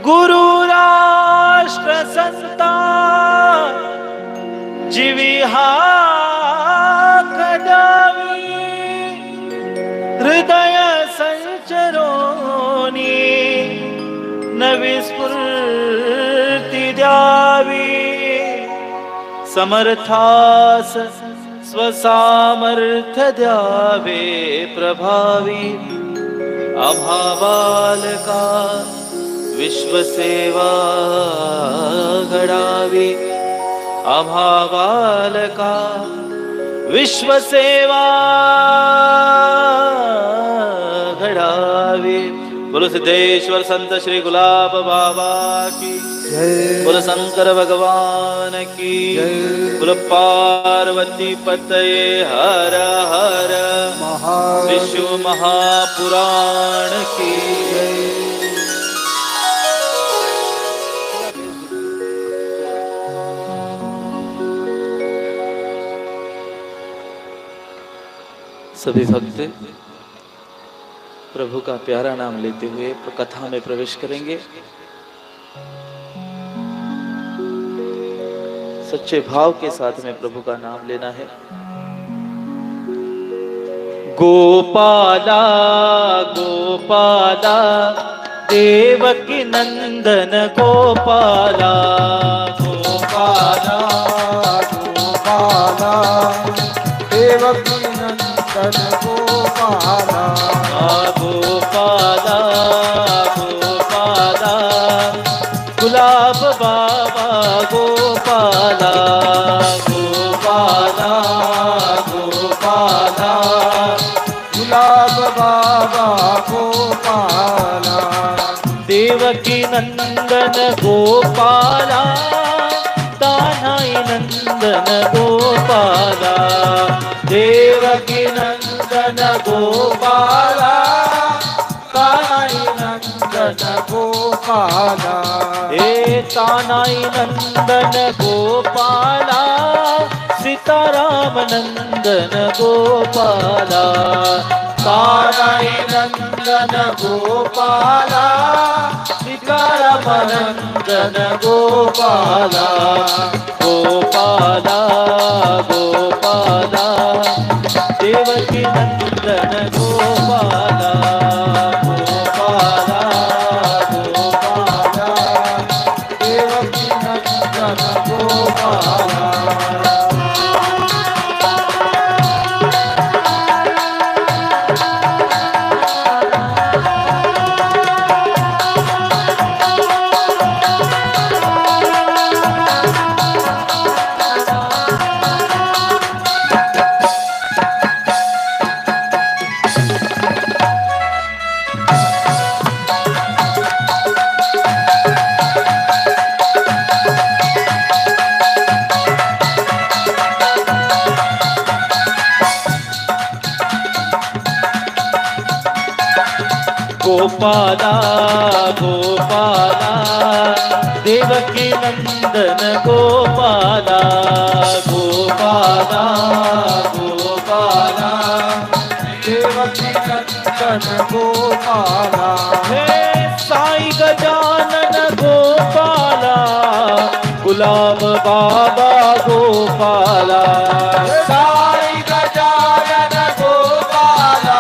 गुरु राष्ट्र संता जीविहा कदावी हृदय संचरोनी नवी स्फूर्ती द्यावी समर्थास स्वसामर्थ्य द्यावे प्रभावी अभावालका विश्वसेवा घडावी अभावालका विश्वसेवा घडावी। बोलो सिद्धेश्वर संत श्री गुलाब बाबा की जय। बोलो शंकर भगवान की जय। बोलो पार्वती पतये हर हर विश्व महापुराण की जय। सभी भक्त प्रभु का प्यारा नाम लेते हुए कथा में प्रवेश करेंगे। सच्चे भाव के साथ में प्रभु का नाम लेना है। गोपाला गोपाला देवकी नंदन गोपाला गोपाला गोपाला देवकी नंदन गोपाला गोपाला गोपाला गुलाब बाबा गोपाला गोपाला गोपाला गुलाब बाबा गोपाला देवकी नंदन गोपाला तानाई नंदन गोपाला देवकी नंदन गोपाला तानाई नंदन गोपाला हे तानाई नंदन गोपाला सीताराम नंदन गोपाला तानाई नंदन गोपाला सीताराम नंदन गोपाला गोपाला गोपाला देवकी नंदन गोपाला गोपाला गोपाला देवकी नंदन गोपाला गोपाला गोपाला देवकी नंदन गोपाला गोपाला गोपाला देवकी नंदन गोपाला हे साई गजानन गोपाला गुलाब बाबा गोपाला साई गजानन गोपाला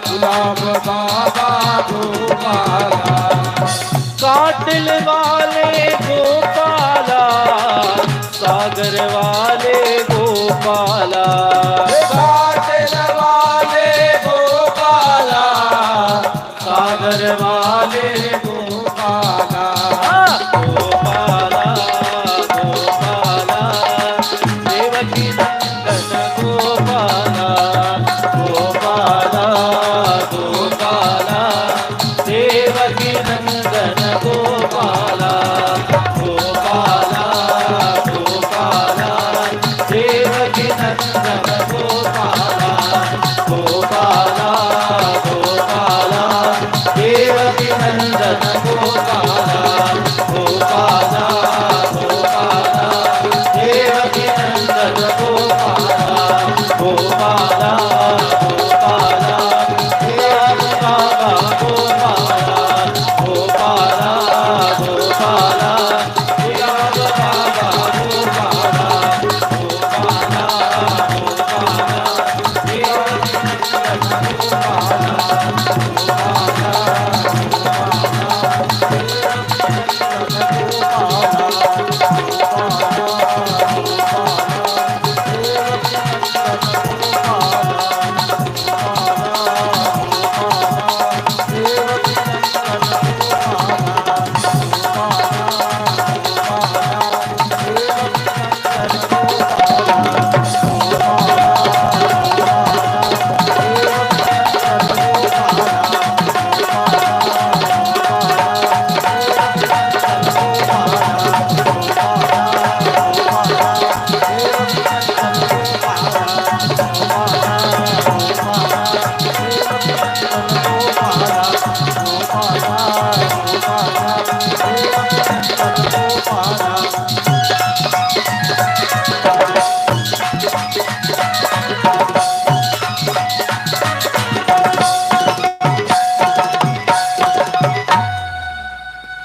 गुलाब बाबा गोपाला कातिल वाले गोपाला सागर वाले गोपाला कातिल वाले गोपाला सागर वाले गोपाला गोपाला गोपाला देवकी नंदन गोपाला गोपाला गोपाला देवकी नंदन गोपाला गोपाला गोपाला देवकी नंदन गोपाला गोपाला गोपाला देवकी नंदन गोपाला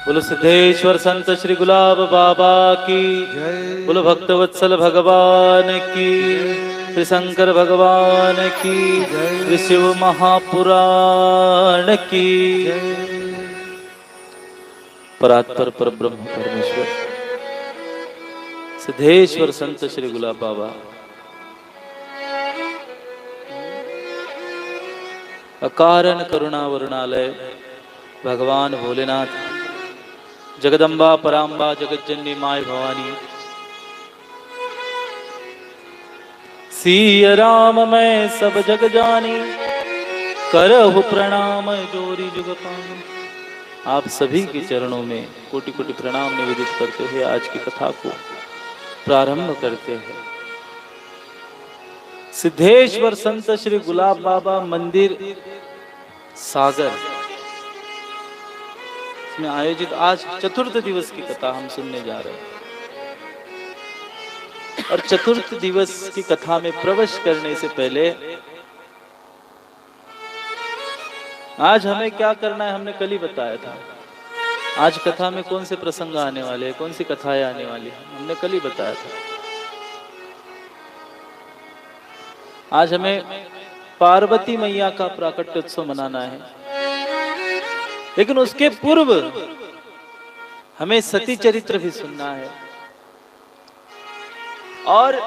बोलो सिद्धेश्वर संत श्री गुलाब बाबा की, बोलो भक्तवत्सल भगवान की, श्री शंकर भगवान की, श्री शिव महापुराण की। परात्पर पर ब्रह्म परमेश्वर सिद्धेश्वर संत श्री गुलाब बाबा, अकारण करुणा वरुणालय भगवान भोलेनाथ, जगदम्बा पराम्बा जगज्जननी माय भवानी, सिया राम मैं सब जग जानी, करहु प्रणाम जोरी जुग पानी। आप सभी के चरणों में कोटि कोटि प्रणाम निवेदित करते हुए आज की कथा को प्रारंभ करते हैं। सिद्धेश्वर संत श्री गुलाब बाबा मंदिर सागर में आयोजित आज चतुर्थ दिवस की कथा हम सुनने जा रहे हैं। और चतुर्थ दिवस की कथा में प्रवेश करने से पहले आज हमें क्या करना है हमने कल ही बताया था। आज कथा में कौन से प्रसंग आने वाले हैं, कौन सी कथाएं आने वाली हैं, हमने कल ही बताया था। आज हमें पार्वती मैया का प्राकट्य उत्सव मनाना है, लेकिन उसके पूर्व हमें सती चरित्र भी सुनना है। और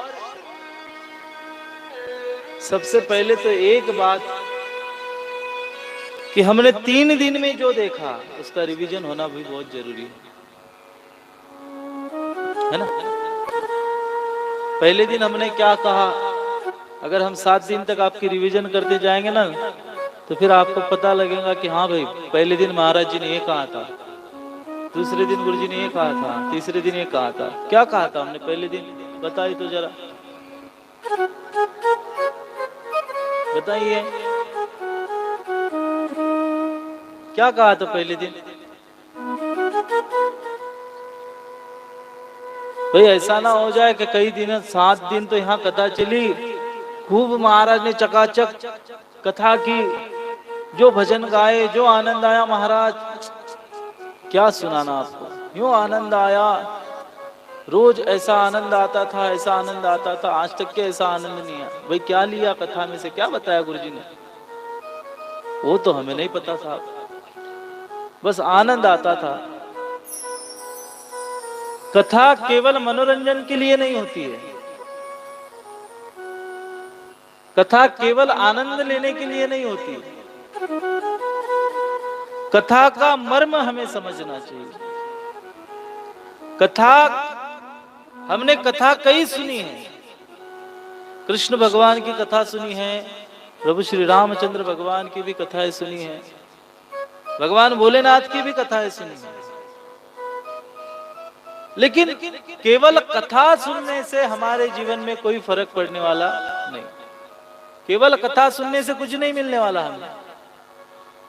सबसे पहले तो एक बात कि हमने 3 दिन में जो देखा उसका रिवीजन होना भी बहुत जरूरी है ना। पहले दिन हमने क्या कहा, अगर हम 7 दिन तक आपकी रिवीजन करते जाएंगे ना तो फिर आपको पता लगेगा कि हाँ भाई पहले दिन महाराज जी ने ये कहा था, दूसरे दिन गुरु जी ने ये कहा था, तीसरे दिन ये कहा था। क्या कहा था हमने पहले दिन, बताइए तो जरा, बताइए क्या कहा था पहले दिन। भाई ऐसा ना हो जाए कि कई दिन 7 दिन तो यहाँ कथा चली, खूब महाराज ने चकाचक कथा की, जो भजन गाए, जो आनंद आया महाराज, क्या सुनाना आपको, यूं आनंद आया, रोज ऐसा आनंद आता था, ऐसा आनंद आता था, आज तक के ऐसा आनंद नहीं आया। भाई क्या लिया कथा में से, क्या बताया गुरुजी ने, वो तो हमें नहीं पता साहब, बस आनंद आता था। कथा केवल मनोरंजन के लिए नहीं होती है, कथा केवल आनंद लेने के लिए नहीं होती, कथा का मर्म हमें समझना चाहिए। कथा, हमने कथा कई सुनी है, कृष्ण भगवान की कथा सुनी है, प्रभु श्री रामचंद्र भगवान की भी कथाएं सुनी है, भगवान भोलेनाथ की भी कथाएं सुनी है। लेकिन केवल कथा सुनने से हमारे जीवन में कोई फर्क पड़ने वाला नहीं, केवल कथा सुनने से कुछ नहीं मिलने वाला हमें।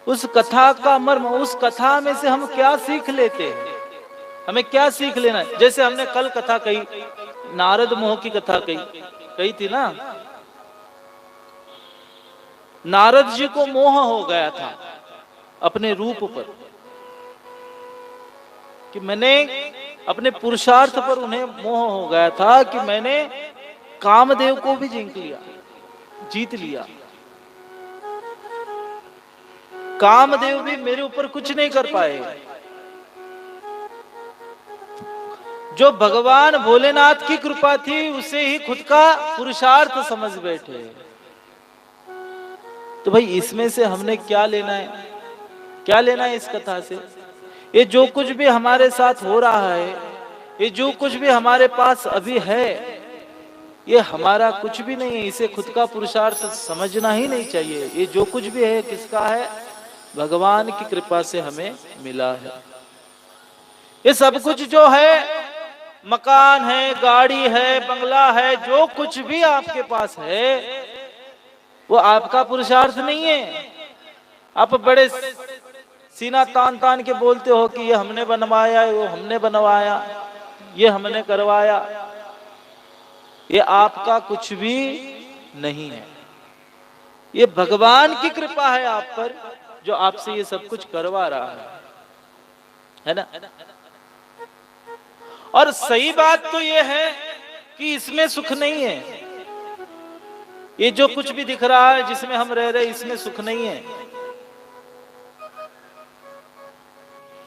उस कथा का मर्म, उस कथा में से हम क्या सीख लेते हैं, हमें क्या सीख लेना है। जैसे हमने कल कथा कही, नारद मोह की कथा कही थी ना। नारद जी को मोह हो गया था अपने रूप पर, कि मैंने अपने पुरुषार्थ पर उन्हें मोह हो गया था कि मैंने कामदेव को भी जीत लिया, कामदेव भी मेरे ऊपर कुछ नहीं कर पाए। जो भगवान भोलेनाथ की कृपा थी उसे ही खुद का पुरुषार्थ समझ बैठे। तो भाई इसमें से हमने क्या लेना है, क्या लेना है इस कथा से। ये जो कुछ भी हमारे साथ हो रहा है, ये जो कुछ भी हमारे पास अभी है, ये हमारा कुछ भी नहीं है, इसे खुद का पुरुषार्थ समझना ही नहीं चाहिए। ये जो कुछ भी है किसका है, भगवान की कृपा से हमें मिला है। ये सब कुछ जो है, मकान है, गाड़ी है, बंगला है, जो कुछ भी आपके पास है वो आपका पुरुषार्थ नहीं है। आप बड़े सीना तान तान के बोलते हो कि ये हमने बनवाया, वो हमने बनवाया, ये हमने करवाया, ये आपका कुछ भी नहीं है। ये भगवान की कृपा है आप पर, जो आपसे ये सब कुछ करवा रहा है। है ना। और सही बात तो ये है कि इसमें सुख नहीं है। ये जो कुछ भी दिख रहा है, जिसमें हम रह रहे, इसमें सुख नहीं है।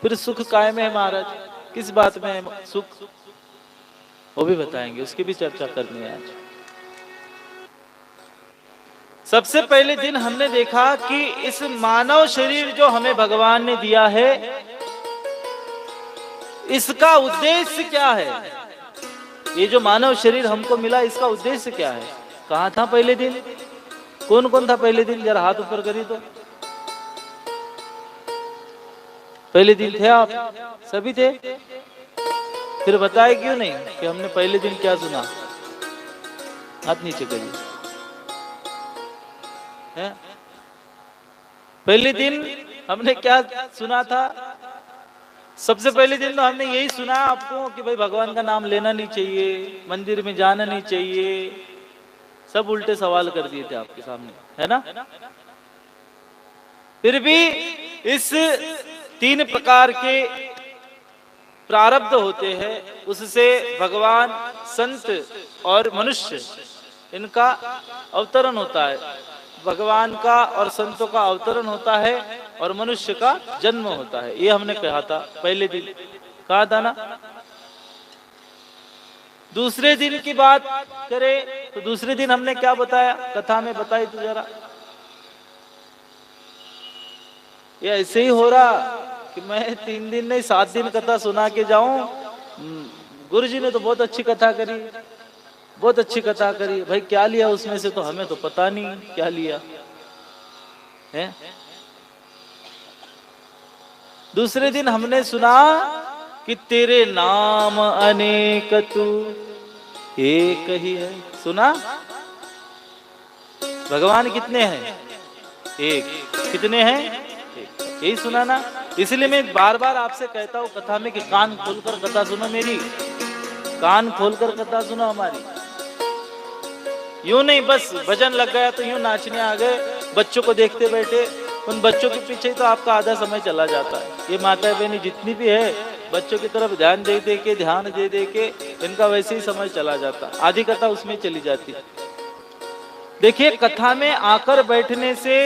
फिर सुख कायम है महाराज, किस बात में है सुख, वो भी बताएंगे, उसकी भी चर्चा करनी है आज। सबसे पहले दिन हमने देखा कि इस मानव शरीर जो हमें भगवान ने दिया है, इसका उद्देश्य क्या है। ये जो मानव शरीर हमको मिला, इसका उद्देश्य क्या है। कहाँ था पहले दिन, कौन कौन था पहले दिन, जरा हाथ ऊपर करिए तो। पहले दिन थे आप सभी थे, फिर बताए क्यों नहीं कि हमने पहले दिन क्या सुना। हाथ नीचे करिए। पहले दिन हमने क्या सुना था। सबसे पहले दिन तो हमने यही सुना आपको कि भाई भगवान का नाम लेना नहीं चाहिए, मंदिर में जाना नहीं चाहिए, सब उल्टे सवाल कर दिए थे आपके सामने, है ना। फिर भी इस 3 प्रकार के प्रारब्ध होते हैं, उससे भगवान, संत और मनुष्य, इनका अवतरण होता है। भगवान का और संतों का अवतरण होता है और मनुष्य का जन्म होता है। ये हमने कहा था पहले दिन, कहा था ना। दूसरे दिन की बात करें तो दूसरे दिन हमने क्या बताया, कथा में बताई तो जरा। ये ऐसे ही हो रहा कि मैं 3 दिन नहीं 7 दिन कथा सुना के जाऊं। गुरुजी ने तो बहुत अच्छी कथा करी, बहुत अच्छी कथा करी। भाई क्या लिया उसमें से, तो हमें तो पता नहीं क्या लिया है। दूसरे दिन हमने सुना कि तेरे नाम अनेक तू एक ही है। सुना भगवान कितने हैं, एक। कितने हैं, एक। यही सुना ना। इसलिए मैं बार बार आपसे कहता हूँ कथा में कि कान खोलकर कथा सुनो मेरी, कान खोलकर कथा सुनो हमारी। यूं नहीं बस भजन लग गया तो यूं नाचने आ गए, बच्चों को देखते बैठे। उन बच्चों के पीछे तो आपका आधा समय चला जाता है। ये माता बहनी जितनी भी है, बच्चों की तरफ ध्यान दे दे के, ध्यान दे दे के इनका वैसे ही समय चला जाता, आधी कथा उसमें चली जाती। देखिए कथा में आकर बैठने से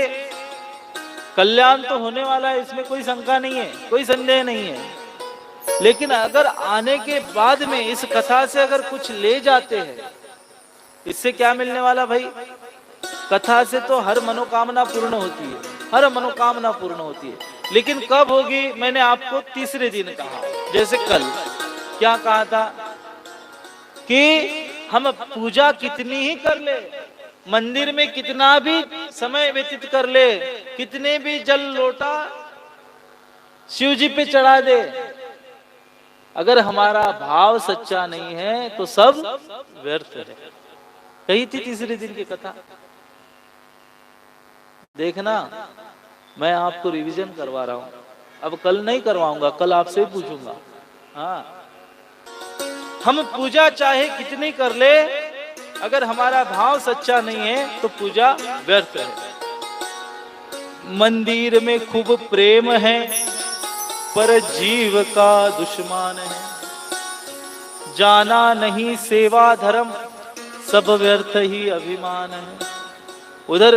कल्याण तो होने वाला है, इसमें कोई शंका नहीं है, कोई संदेह नहीं है। लेकिन अगर आने के बाद में इस कथा से अगर कुछ ले जाते हैं, इससे क्या मिलने वाला भाई। कथा से तो हर मनोकामना पूर्ण होती है, हर मनोकामना पूर्ण होती है। लेकिन कब होगी, मैंने आपको तीसरे दिन कहा। जैसे कल क्या कहा था कि हम पूजा कितनी ही कर ले, मंदिर में कितना भी समय व्यतीत कर ले, कितने भी जल लोटा शिव जी पे चढ़ा दे, अगर हमारा भाव सच्चा नहीं है तो सब व्यर्थ है। कही थी तीसरे दिन की कथा, देखना। मैं आपको रिवीजन करवा रहा हूं, अब कल नहीं करवाऊंगा, कल आपसे पूछूंगा। हाँ, हम पूजा चाहे कितनी कर ले, अगर हमारा भाव सच्चा नहीं है तो पूजा व्यर्थ है। मंदिर में खूब प्रेम है पर जीव का दुश्मन है, जाना नहीं सेवा धर्म सब व्यर्थ ही अभिमान है। उधर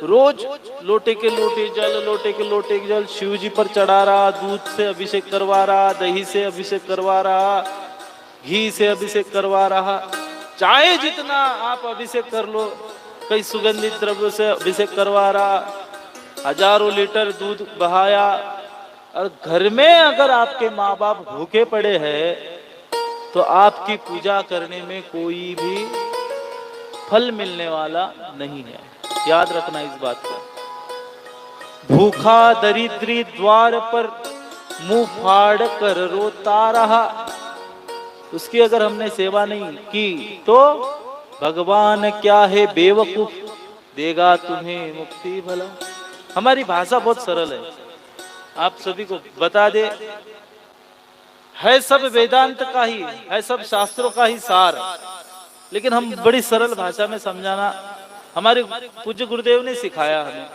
रोज लोटे के लोटे जल, लोटे के लोटे जल शिव जी पर चढ़ा रहा, दूध से अभिषेक करवा रहा, दही से अभिषेक करवा रहा, घी से अभिषेक करवा रहा। चाहे जितना आप अभिषेक कर लो, कई सुगंधित द्रव्य से अभिषेक करवा रहा, हजारों लीटर दूध बहाया। और घर में अगर आपके माँ बाप भूखे पड़े हैं तो आपकी पूजा करने में कोई भी फल मिलने वाला नहीं है। याद रखना इस बात को। भूखा दरिद्री द्वार पर मुंह फाड़ कर रोता रहा, उसकी अगर हमने सेवा नहीं की तो भगवान क्या है बेवकूफ, देगा तुम्हें मुक्ति भला। हमारी भाषा बहुत सरल है, आप सभी को बता दे, है सब वेदांत का ही है, सब शास्त्रों का ही सार, लेकिन हम बड़ी सरल भाषा में समझाना हमारे पूज्य गुरुदेव ने सिखाया हमें।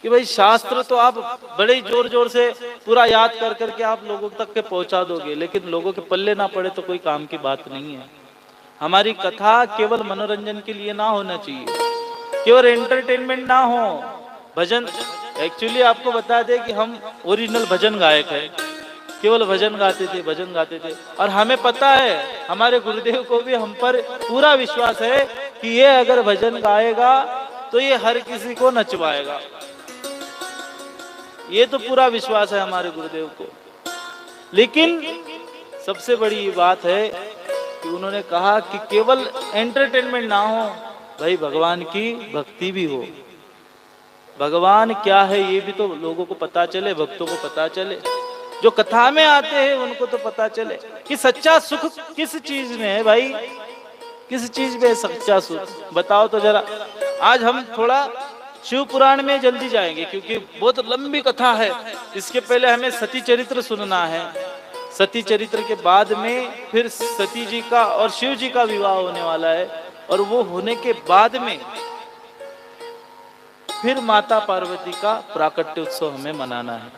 कि भाई शास्त्र तो आप बड़े ही जोर जोर से पूरा याद कर करके आप लोगों तक के पहुंचा दोगे, लेकिन लोगों के पल्ले ना पड़े तो कोई काम की बात नहीं है। हमारी कथा केवल मनोरंजन के लिए ना होना चाहिए, केवल एंटरटेनमेंट ना हो। भजन, एक्चुअली आपको बता दें कि हम ओरिजिनल भजन गायक है, केवल भजन गाते थे। और हमें पता है, हमारे गुरुदेव को भी हम पर पूरा विश्वास है कि ये अगर भजन गाएगा तो ये हर किसी को नचवाएगा। ये तो पूरा विश्वास है हमारे गुरुदेव को। लेकिन सबसे बड़ी बात है कि उन्होंने कहा कि केवल एंटरटेनमेंट ना हो, भाई भगवान की भक्ति भी हो। भगवान क्या है ये भी तो लोगों को पता चले, भक्तों को पता चले, जो कथा में आते हैं उनको तो पता चले कि सच्चा सुख किस चीज में है। भाई किस चीज में है सच्चा सुख, बताओ तो जरा। आज हम थोड़ा शिव पुराण में जल्दी जाएंगे क्योंकि बहुत लंबी कथा है। इसके पहले हमें सती चरित्र सुनना है। सती चरित्र के बाद में फिर सती जी का और शिव जी का विवाह होने वाला है, और वो होने के बाद में फिर माता पार्वती का प्राकट्य उत्सव हमें मनाना है।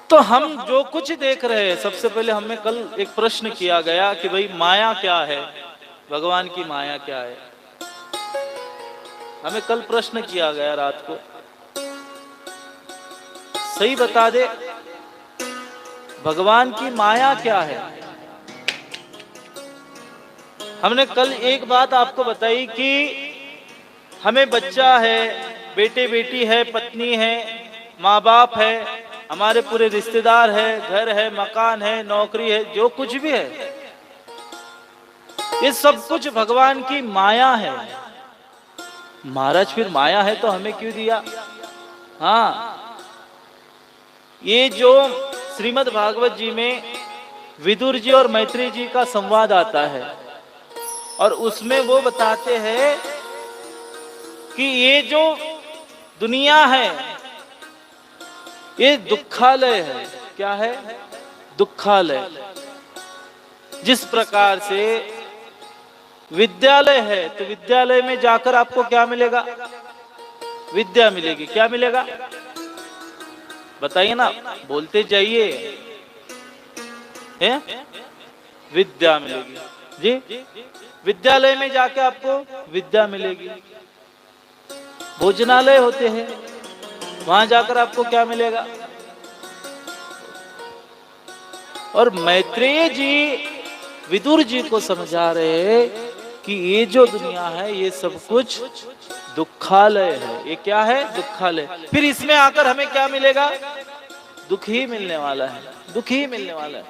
तो हम जो कुछ देख रहे हैं, सबसे पहले हमें कल एक प्रश्न किया गया कि भाई माया क्या है, भगवान की माया क्या है। हमें कल प्रश्न किया गया रात को, सही बता दे भगवान की माया क्या है। हमने कल एक बात आपको बताई कि हमें बच्चा है, बेटे बेटी है, पत्नी है, माँ बाप है, हमारे पूरे रिश्तेदार है, घर है, मकान है, नौकरी है, जो कुछ भी है, ये सब कुछ भगवान की माया है। महाराज फिर माया है तो हमें क्यों दिया? हाँ, ये जो श्रीमद् भागवत जी में विदुर जी और मैत्री जी का संवाद आता है, और उसमें वो बताते हैं कि ये जो दुनिया है ये दुखालय है। क्या है? दुखालय। जिस प्रकार से विद्यालय है तो विद्यालय में जाकर आपको क्या मिलेगा? विद्या मिलेगी। क्या मिलेगा बताइए ना, बोलते जाइए। है? विद्या मिलेगी जी। विद्यालय में जाके आपको विद्या मिलेगी। भोजनालय होते हैं, वहां जाकर आपको क्या मिलेगा? और मैत्रेय जी विदुर जी को समझा रहे हैं कि ये जो दुनिया है ये सब कुछ दुखालय है। ये क्या है? दुखालय। फिर इसमें आकर हमें क्या मिलेगा? दुख ही मिलने वाला है, दुख ही मिलने वाला है।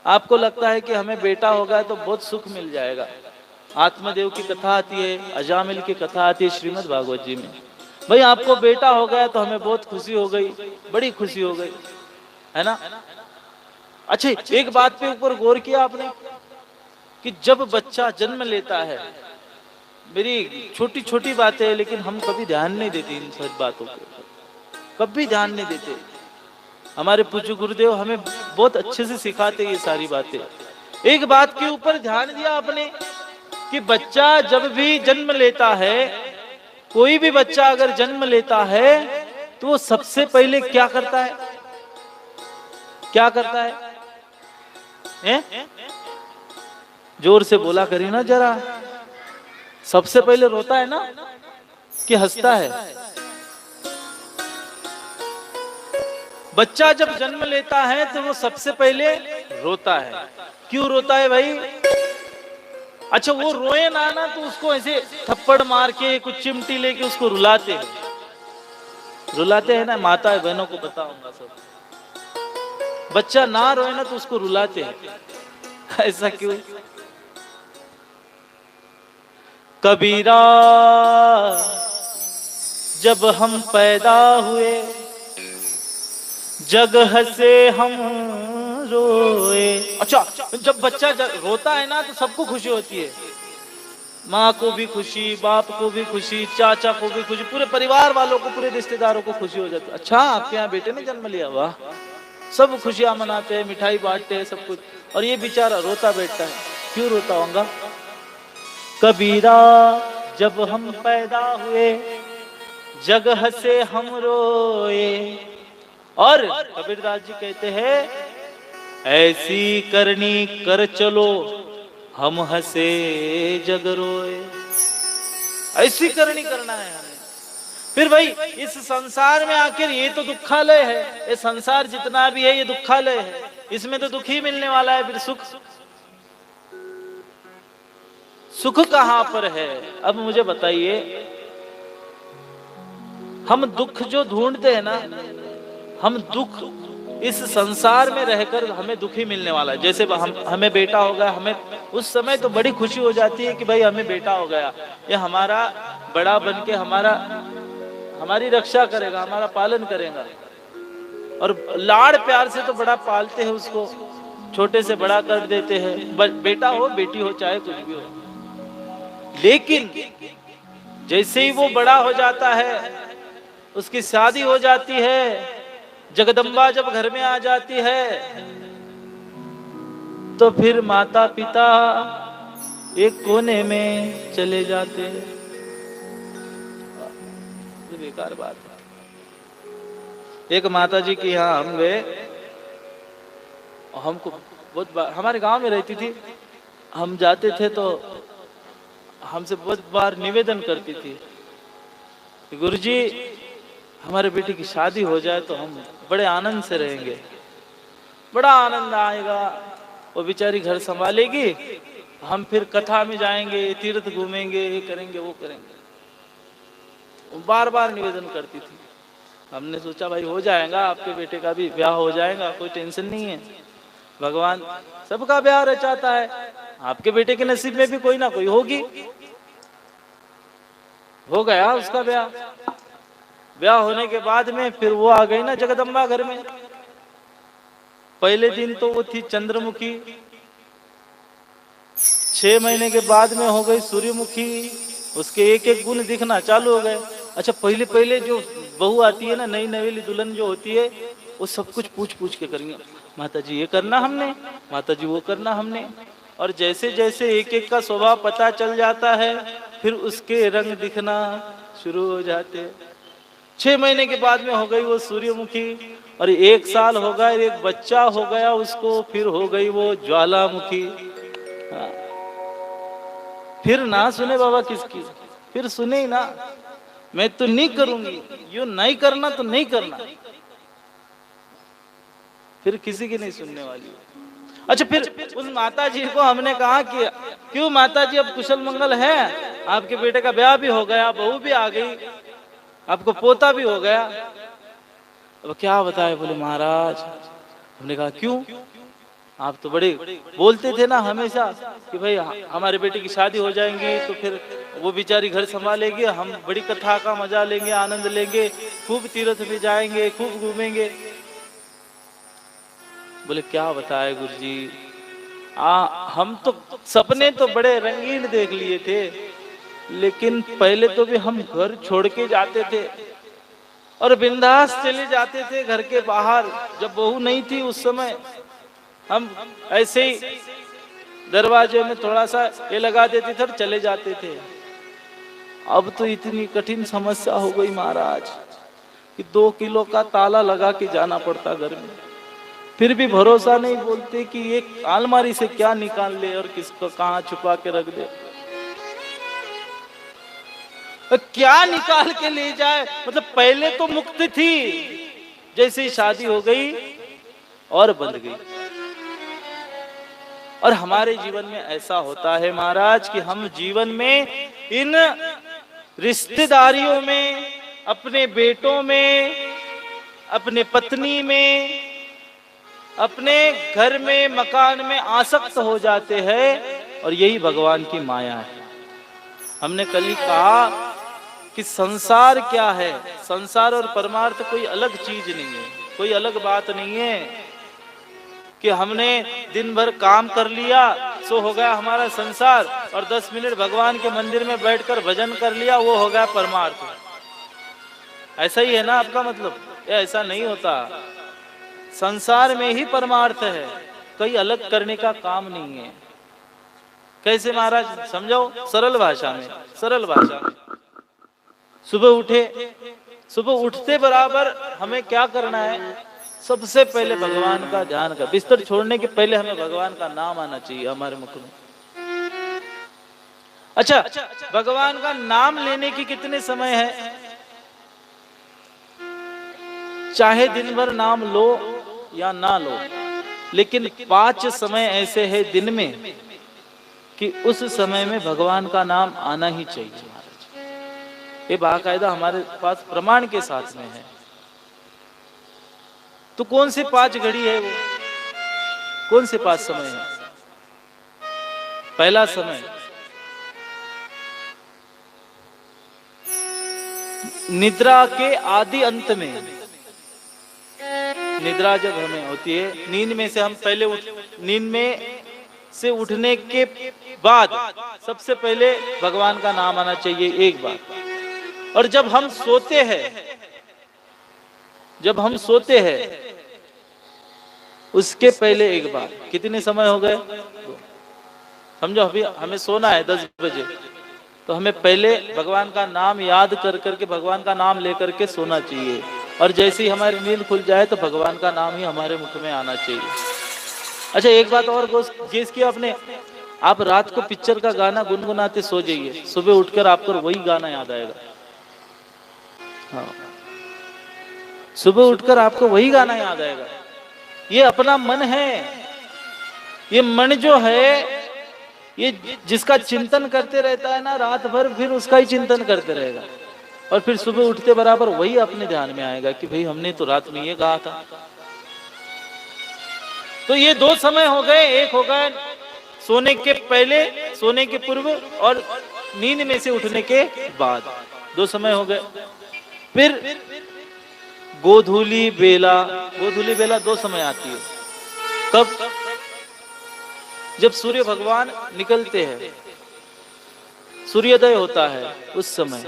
आपको लगता है कि हमें बेटा होगा तो बहुत सुख मिल जाएगा। आत्मदेव की कथा आती है, अजामिल की कथा आती है श्रीमद् भागवत जी में। भाई आपको बेटा हो गया तो हमें बहुत खुशी हो गई, बड़ी खुशी हो गई, है ना? अच्छा, एक बात पे ऊपर गौर किया आपने कि जब बच्चा जन्म लेता है, मेरी छोटी छोटी बातें हैं लेकिन हम कभी ध्यान नहीं देते इन सब बातों को, कभी ध्यान नहीं देते। हमारे पूज्य गुरुदेव हमें बहुत अच्छे से सिखाते ये सारी बातें। एक बात के ऊपर ध्यान दिया आपने कि बच्चा जब भी जन्म लेता है, कोई भी बच्चा अगर जन्म लेता है तो वो सबसे पहले क्या करता है? क्या करता है? जोर से बोला करिए ना जरा। सबसे पहले रोता है ना कि हंसता है? बच्चा जब जन्म लेता है तो वो सबसे पहले रोता है। क्यों रोता है भाई? अच्छा, वो रोए ना तो उसको ऐसे थप्पड़ मार के कुछ चिमटी लेके उसको रुलाते हैं, रुलाते हैं ना। माता बहनों को बताऊंगा सब, बच्चा ना रोए ना तो उसको रुलाते हैं। ऐसा क्यों? कबीरा जब हम पैदा हुए जगह से हम रोए। अच्छा, जब बच्चा रोता है ना तो सबको खुशी होती है। माँ को भी खुशी, बाप को भी खुशी, चाचा को भी खुशी, पूरे परिवार वालों को, पूरे रिश्तेदारों को खुशी हो जाती है। अच्छा, आपके यहाँ बेटे ने जन्म लिया, वाह। सब खुशियां मनाते हैं, मिठाई बांटते हैं, सब कुछ। और ये बेचारा रोता बैठता है। क्यों रोता होगा? कबीरा जब हम पैदा हुए जग हंसे हम रोए। और कबीरदास जी कहते हैं ऐसी करनी कर चलो हम हंसे जग रोए। ऐसी करनी करना है हमें। फिर भाई इस संसार में आखिर ये तो दुखालय है, ये संसार जितना भी है ये दुखालय है, इसमें तो दुख ही मिलने वाला है। फिर सुख सुख कहां पर है? अब मुझे बताइए, हम दुख जो ढूंढते हैं ना, हम दुख इस संसार में रहकर हमें दुख ही मिलने वाला है। जैसे हमें बेटा हो गया, हमें उस समय तो बड़ी खुशी हो जाती है कि भाई हमें बेटा हो गया, ये हमारा बड़ा बन के हमारी रक्षा करेगा, हमारा पालन करेगा। और लाड़ प्यार से तो बड़ा पालते हैं उसको, छोटे से बड़ा कर देते हैं, बेटा हो बेटी हो चाहे कुछ भी हो। लेकिन जैसे ही वो बड़ा हो जाता है, उसकी शादी हो जाती है, जगदम्बा जब घर में आ जाती है, तो फिर माता पिता एक कोने में चले जाते हैं। ये बेकार बात है। एक माता जी के यहाँ हम गए, हमको बहुत बार, हमारे गांव में रहती थी, हम जाते थे तो हमसे बहुत बार निवेदन करती थी कि गुरुजी हमारे बेटी की शादी हो जाए तो हम बड़े आनंद से रहेंगे, बड़ा आनंद आएगा, वो बेचारी घर संभालेगी, हम फिर कथा में जाएंगे, तीर्थ घूमेंगे, ये करेंगे वो करेंगे। वो बार बार निवेदन करती थी। हमने सोचा भाई हो जाएगा, आपके बेटे का भी ब्याह हो जाएगा, कोई टेंशन नहीं है, भगवान सबका ब्याह रचाता है, आपके बेटे के नसीब में भी कोई ना कोई होगी। हो गया उसका ब्याह। ब्याह होने के बाद में फिर वो आ गई ना जगदम्बा घर में। पहले दिन तो वो थी चंद्रमुखी, 6 महीने के बाद में हो गई सूर्यमुखी, उसके एक एक गुण दिखना चालू हो गए। अच्छा, पहले पहले जो बहू आती है ना, नई नवेली दुल्हन जो होती है, वो सब कुछ पूछ पूछ के करेंगे, माता जी ये करना हमने, माता जी वो करना हमने। और जैसे जैसे एक एक का स्वभाव पता चल जाता है, फिर उसके रंग दिखना शुरू हो जाते। 6 महीने के बाद में हो गई वो सूर्यमुखी, और 1 साल हो गया, एक बच्चा हो गया उसको, फिर हो गई वो ज्वालामुखी। फिर ना सुने बाबा किसकी, फिर सुने ही ना, मैं तो नहीं करूंगी, यो नहीं करना तो नहीं करना, फिर किसी की नहीं सुनने वाली। अच्छा, फिर उस माता जी को हमने कहा कि क्यों माता जी, अब कुशल मंगल है, आपके बेटे का ब्याह भी हो गया, बहू भी आ गई, आपको पोता भी हो गया, अब क्या बताए? बोले महाराज। हमने कहा क्यों? आप तो बड़े बोलते थे ना हमेशा कि भाई हमारे बेटे की शादी हो जाएंगी तो फिर वो बेचारी घर संभालेगी, हम बड़ी कथा का मजा लेंगे, आनंद लेंगे, खूब तीर्थ में जाएंगे, खूब घूमेंगे। बोले क्या बताए गुरुजी, हम तो सपने तो बड़े रंगीन देख लिए थे, लेकिन पहले तो भी हम घर छोड़ के जाते थे और बिंदास चले जाते थे घर के बाहर। जब बहू नहीं थी उस समय हम ऐसे ही दरवाजे में थोड़ा सा ये लगा देते थे और चले जाते थे। अब तो इतनी कठिन समस्या हो गई महाराज कि 2 किलो का ताला लगा के जाना पड़ता घर में, फिर भी भरोसा नहीं, बोलते कि ये अलमारी से क्या निकाल ले और किसको कहां छुपा के रख दे, क्या निकाल के ले जाए। मतलब पहले तो मुक्त थी, जैसे ही शादी हो गई और बंद गई। और हमारे जीवन में ऐसा होता है महाराज कि हम जीवन में इन रिश्तेदारियों में, अपने बेटों में, अपने पत्नी में, अपने घर में, मकान में आसक्त हो जाते हैं, और यही भगवान की माया है। हमने कल ही कहा कि संसार क्या है, संसार और परमार्थ कोई अलग चीज नहीं है, कोई अलग बात नहीं है कि हमने दिन भर काम कर लिया सो हो गया हमारा संसार, और 10 मिनट भगवान के मंदिर में बैठकर भजन कर लिया वो हो गया परमार्थ। ऐसा ही है ना आपका मतलब? ऐसा नहीं होता, संसार में ही परमार्थ है, कोई अलग करने का काम नहीं है। कैसे महाराज, समझाओ सरल भाषा में, सरल भाषा में। सुबह उठे, सुबह उठते बराबर हमें क्या करना है? सबसे पहले भगवान का ध्यान कर, बिस्तर छोड़ने के पहले हमें भगवान का नाम आना चाहिए हमारे मुख में। अच्छा, भगवान का नाम लेने की कितने समय है? चाहे दिन भर नाम लो या ना लो, लेकिन 5 समय ऐसे हैं दिन में कि उस समय में भगवान का नाम आना ही चाहिए महाराज। ये बाकायदा हमारे पास प्रमाण के साथ में है। तो कौन से 5 घड़ी है वो? कौन से 5 समय है? पहला समय निद्रा के आदि अंत में, निद्रा जब हमें होती है, नींद में से हम पहले नींद में से उठने के बाद सबसे पहले भगवान का नाम आना चाहिए एक बार। और जब हम सोते हैं, जब हम सोते हैं उसके पहले एक बार। कितने समय हो गए? समझो अभी हमें सोना है 10 बजे, तो हमें पहले भगवान का नाम याद कर करके भगवान का नाम लेकर के सोना चाहिए। और जैसे ही हमारी नींद खुल जाए तो भगवान का नाम ही हमारे मुख में आना चाहिए। अच्छा, एक बात और गेस किया आपने? आप रात को पिक्चर का गाना गुनगुनाते सो जाइए, सुबह उठकर आपको वही गाना याद आएगा। हाँ, सुबह उठकर आपको वही गाना याद आएगा। ये अपना मन है, ये मन जो है ये जिसका चिंतन करते रहता है ना रात भर, फिर उसका ही चिंतन करते रहेगा। और फिर सुबह उठते बराबर वही अपने ध्यान में आएगा कि भाई हमने तो रात में ये कहा था। तो ये 2 समय हो गए। एक हो गए सोने के पहले, सोने के पूर्व, और नींद में से उठने के बाद, 2 समय हो गए। फिर गोधूली बेला, गोधूली बेला 2 समय आती है। कब? जब सूर्य भगवान निकलते हैं, सूर्योदय होता है उस समय,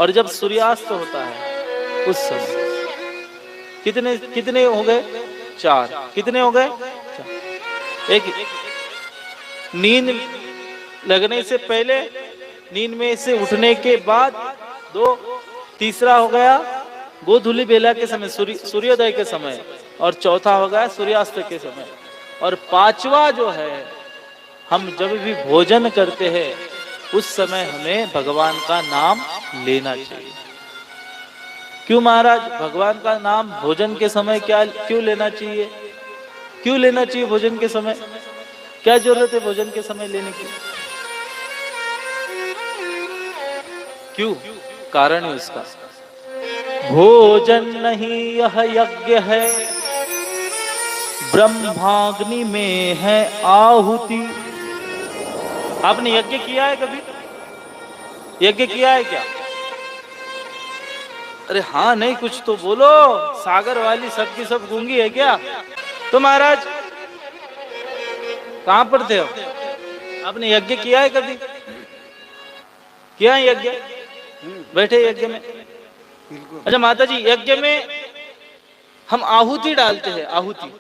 और जब सूर्यास्त होता है उस समय। कितने कितने हो गए? 4। कितने हो गए? 4। एक नींद लगने से पहले, नींद में से उठने के बाद 2। तीसरा हो गया गोधूली बेला के समय, सूर्योदय के समय, और चौथा हो गया सूर्यास्त के समय। और 5वां जो है, हम जब भी भोजन करते हैं उस समय हमें भगवान का नाम लेना चाहिए। क्यों महाराज? भगवान का नाम भोजन के समय क्यों लेना चाहिए? क्यों लेना चाहिए भोजन के समय? क्या जरूरत है भोजन के समय लेने की? क्यों? कारण है उसका। भोजन नहीं यह यज्ञ है, ब्रह्माग्नि में है आहुति। आपने यज्ञ किया है कभी? यज्ञ किया है क्या? अरे हाँ नहीं, कुछ तो बोलो। सागर वाली सबकी सब गूंगी है क्या? तो महाराज कहां पर थे हो? आपने यज्ञ किया है कभी? किया है यज्ञ? बैठे यज्ञ में। अच्छा माता जी, यज्ञ में हम आहुति डालते हैं। आहुति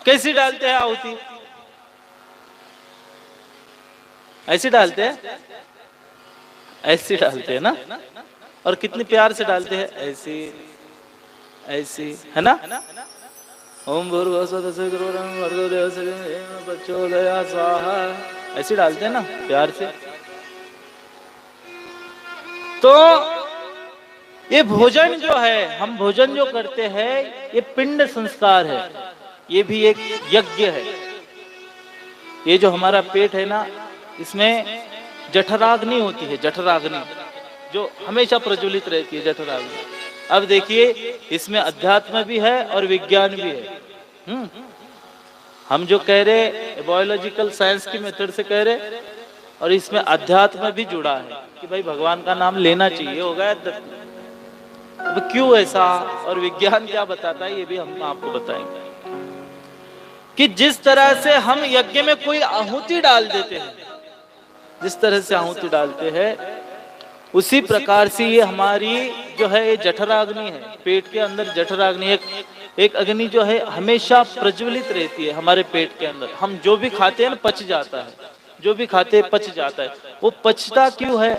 कैसी डालते हैं? आहुति ऐसी डालते हैं, ऐसी डालते हैं ना? और कितनी प्यार से डालते हैं, ऐसी ऐसी, है ना? ओम भूर्भुवस्सुः प्रचोदयात् स्वाहा, ऐसी डालते हैं ना प्यार से। तो ये भोजन जो है, हम भोजन जो करते हैं, ये पिंड संस्कार है, ये भी एक यज्ञ है। ये जो हमारा पेट है ना, इसमें जठराग्नि होती है, जठराग्नि जो हमेशा प्रज्वलित रहती है, जठराग्नि। अब देखिए, इसमें अध्यात्म भी है और विज्ञान भी है। हम जो कह रहे बायोलॉजिकल साइंस की मेथड से कह रहे, और इसमें अध्यात्म भी जुड़ा है कि भाई भगवान का नाम लेना चाहिए। हो गया। अब क्यों ऐसा और विज्ञान क्या बताता है, ये भी हम आपको बताएंगे। कि जिस तरह से हम यज्ञ में कोई आहुति डाल देते हैं, जिस तरह से आहुति डालते हैं, उसी प्रकार से ये हमारी जो है ये जठराग्नि है, पेट के अंदर जठराग्नि एक अग्नि जो है हमेशा प्रज्वलित रहती है हमारे पेट के अंदर। हम जो भी खाते हैं ना पच जाता है, जो भी खाते हैं पच जाता है। वो पचता क्यों है?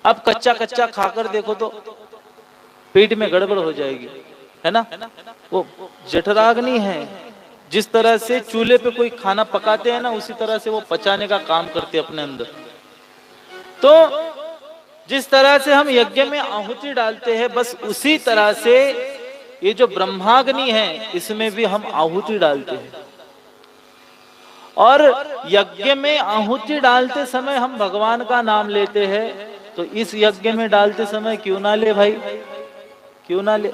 अब कच्चा कच्चा खाकर देखो तो पेट में गड़बड़ हो जाएगी, है ना। वो जठराग्नि है, जिस तरह से चूल्हे पे कोई खाना पकाते हैं ना, उसी तरह से वो पचाने का काम करते हैं अपने अंदर। तो जिस तरह से हम यज्ञ में आहुति डालते हैं, बस उसी तरह से ये जो ब्रह्माग्नि है इसमें भी हम आहुति डालते हैं। और यज्ञ में आहुति डालते समय हम भगवान का नाम लेते हैं, तो इस यज्ञ में डालते समय क्यों ना ले भाई, क्यों ना ले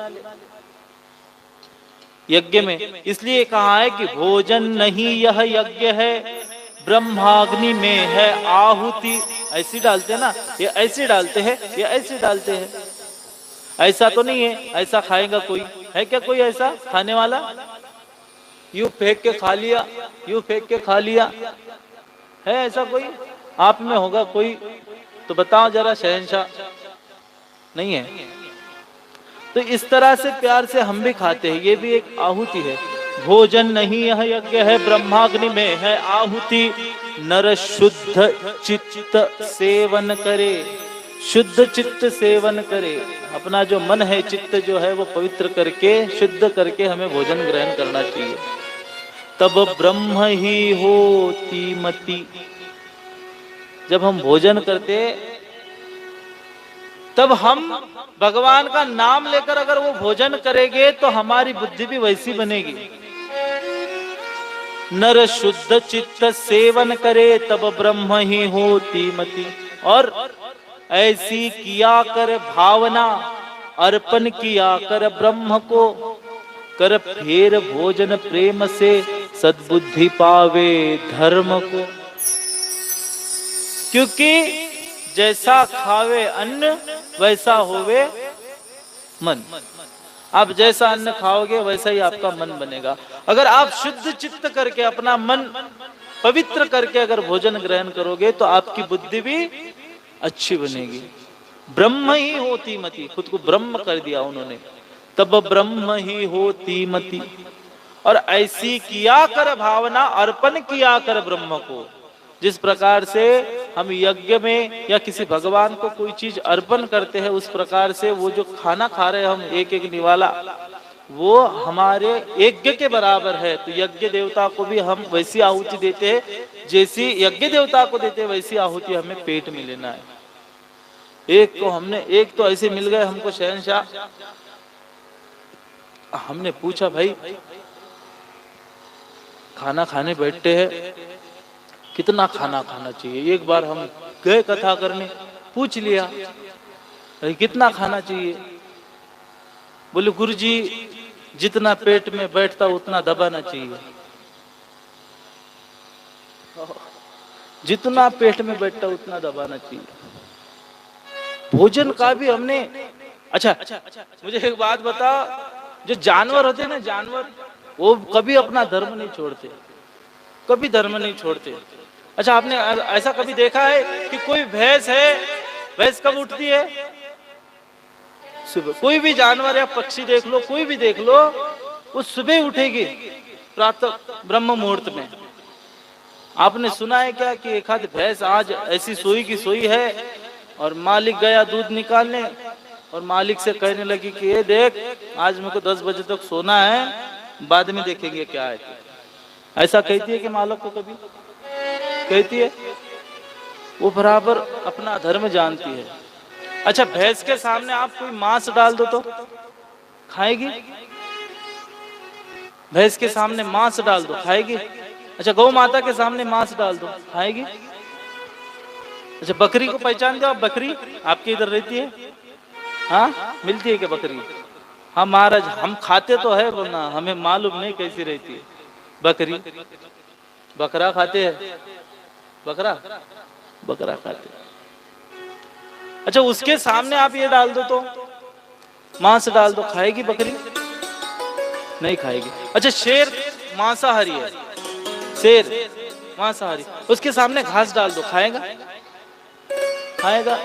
यज्ञ में। इसलिए कहा है कि भोजन नहीं यह यज्ञ है, ब्रह्माग्नि में है आहुति। ऐसी डालते हैं ना, ये ऐसे डालते हैं, ये ऐसे डालते हैं। ऐसा तो नहीं है ऐसा खाएगा कोई, है क्या कोई ऐसा खाने वाला? यूं फेंक के खा लिया, यूं फेंक के खा लिया, है ऐसा कोई? आप में होगा कोई तो बताओ जरा शहंशाह। नहीं है। तो इस तरह से प्यार से हम भी खाते हैं, ये भी एक आहुति है। भोजन नहीं यह यज्ञ है, ब्रह्माग्नि में है आहुति। नर शुद्ध चित्त सेवन करे, शुद्ध चित्त सेवन करे। अपना जो मन है, चित्त जो है वो पवित्र करके, शुद्ध करके हमें भोजन ग्रहण करना चाहिए। तब ब्रह्म ही होती मति। जब हम भोजन करते तब हम भगवान का नाम लेकर अगर वो भोजन करेंगे तो हमारी बुद्धि भी वैसी बनेगी। नर शुद्ध चित्त सेवन करे, तब ब्रह्म ही होती मति। और ऐसी किया कर भावना, अर्पण किया कर ब्रह्म को, कर फेर भोजन प्रेम से, सद्बुद्धि पावे धर्म को। क्योंकि जैसा खावे अन्न वैसा होवे मन। आप जैसा अन्न खाओगे वैसा ही आपका मन बनेगा। अगर आप शुद्ध चित्त करके अपना मन पवित्र करके अगर भोजन ग्रहण करोगे तो आपकी बुद्धि भी अच्छी बनेगी। ब्रह्म ही होती मति, खुद को ब्रह्म कर दिया उन्होंने। तब ब्रह्म ही होती मति। और ऐसी किया कर भावना, अर्पण किया कर ब्रह्म को। जिस प्रकार से हम यज्ञ में या किसी भगवान को कोई चीज अर्पण करते हैं, उस प्रकार से वो जो खाना खा रहे हैं हम एक एक निवाला, वो हमारे यज्ञ के बराबर है। तो यज्ञ देवता को भी हम वैसी आहुति देते हैं, जैसी यज्ञ देवता को देते हैं वैसी आहुति हमें पेट में लेना है। एक तो ऐसे मिल गए हमको शहंशाह। हमने पूछा भाई खाना खाने बैठते हैं कितना खाना खाना चाहिए? एक बार हम गए कथा करने, पूछ लिया कितना खाना चाहिए? बोले गुरुजी जितना पेट में बैठता उतना दबाना चाहिए। जितना पेट में बैठता उतना दबाना चाहिए। भोजन का भी हमने अच्छा मुझे एक बात बता, जो जानवर होते हैं ना, जानवर वो कभी अपना धर्म नहीं छोड़ते, कभी धर्म नहीं छोड़ते। अच्छा आपने ऐसा कभी देखा है कि कोई भैंस है, भैंस कब उठती है? सुबह। कोई भी जानवर या पक्षी देख लो, कोई भी देख लो, वो सुबह उठेगी प्रातः ब्रह्म मुहूर्त में। आपने सुना है क्या कि एक आध भैंस आज ऐसी सोई की सोई है और मालिक गया दूध निकालने और मालिक से कहने लगी कि ये देख आज मेरे को 10 बजे तक सोना है, बाद में देखेंगे क्या है। ऐसा कहती है कि मालिक को? कभी कहती है? वो बराबर अपना धर्म जानती है। अच्छा भैंस के सामने आप कोई मांस डाल दो तो खाएगी? भैंस के सामने मांस डाल दो खाएगी? अच्छा गौ माता के सामने मांस डाल दो खाएगी? अच्छा बकरी को पहचान दो आप? बकरी आपके इधर रहती है? हाँ मिलती है क्या बकरी? हाँ महाराज हम खाते तो है वरना हमें मालूम नहीं कैसी रहती है बकरी। बकरा खाते हैं? बकरा खाते। अच्छा उसके सामने आप ये डाल दो तो मांस डाल दो, खाएगी बकरी? नहीं खाएगी। अच्छा शेर मांसाहारी है, शेर मांसाहारी, उसके सामने घास डाल दो खाएगा? खाएगा?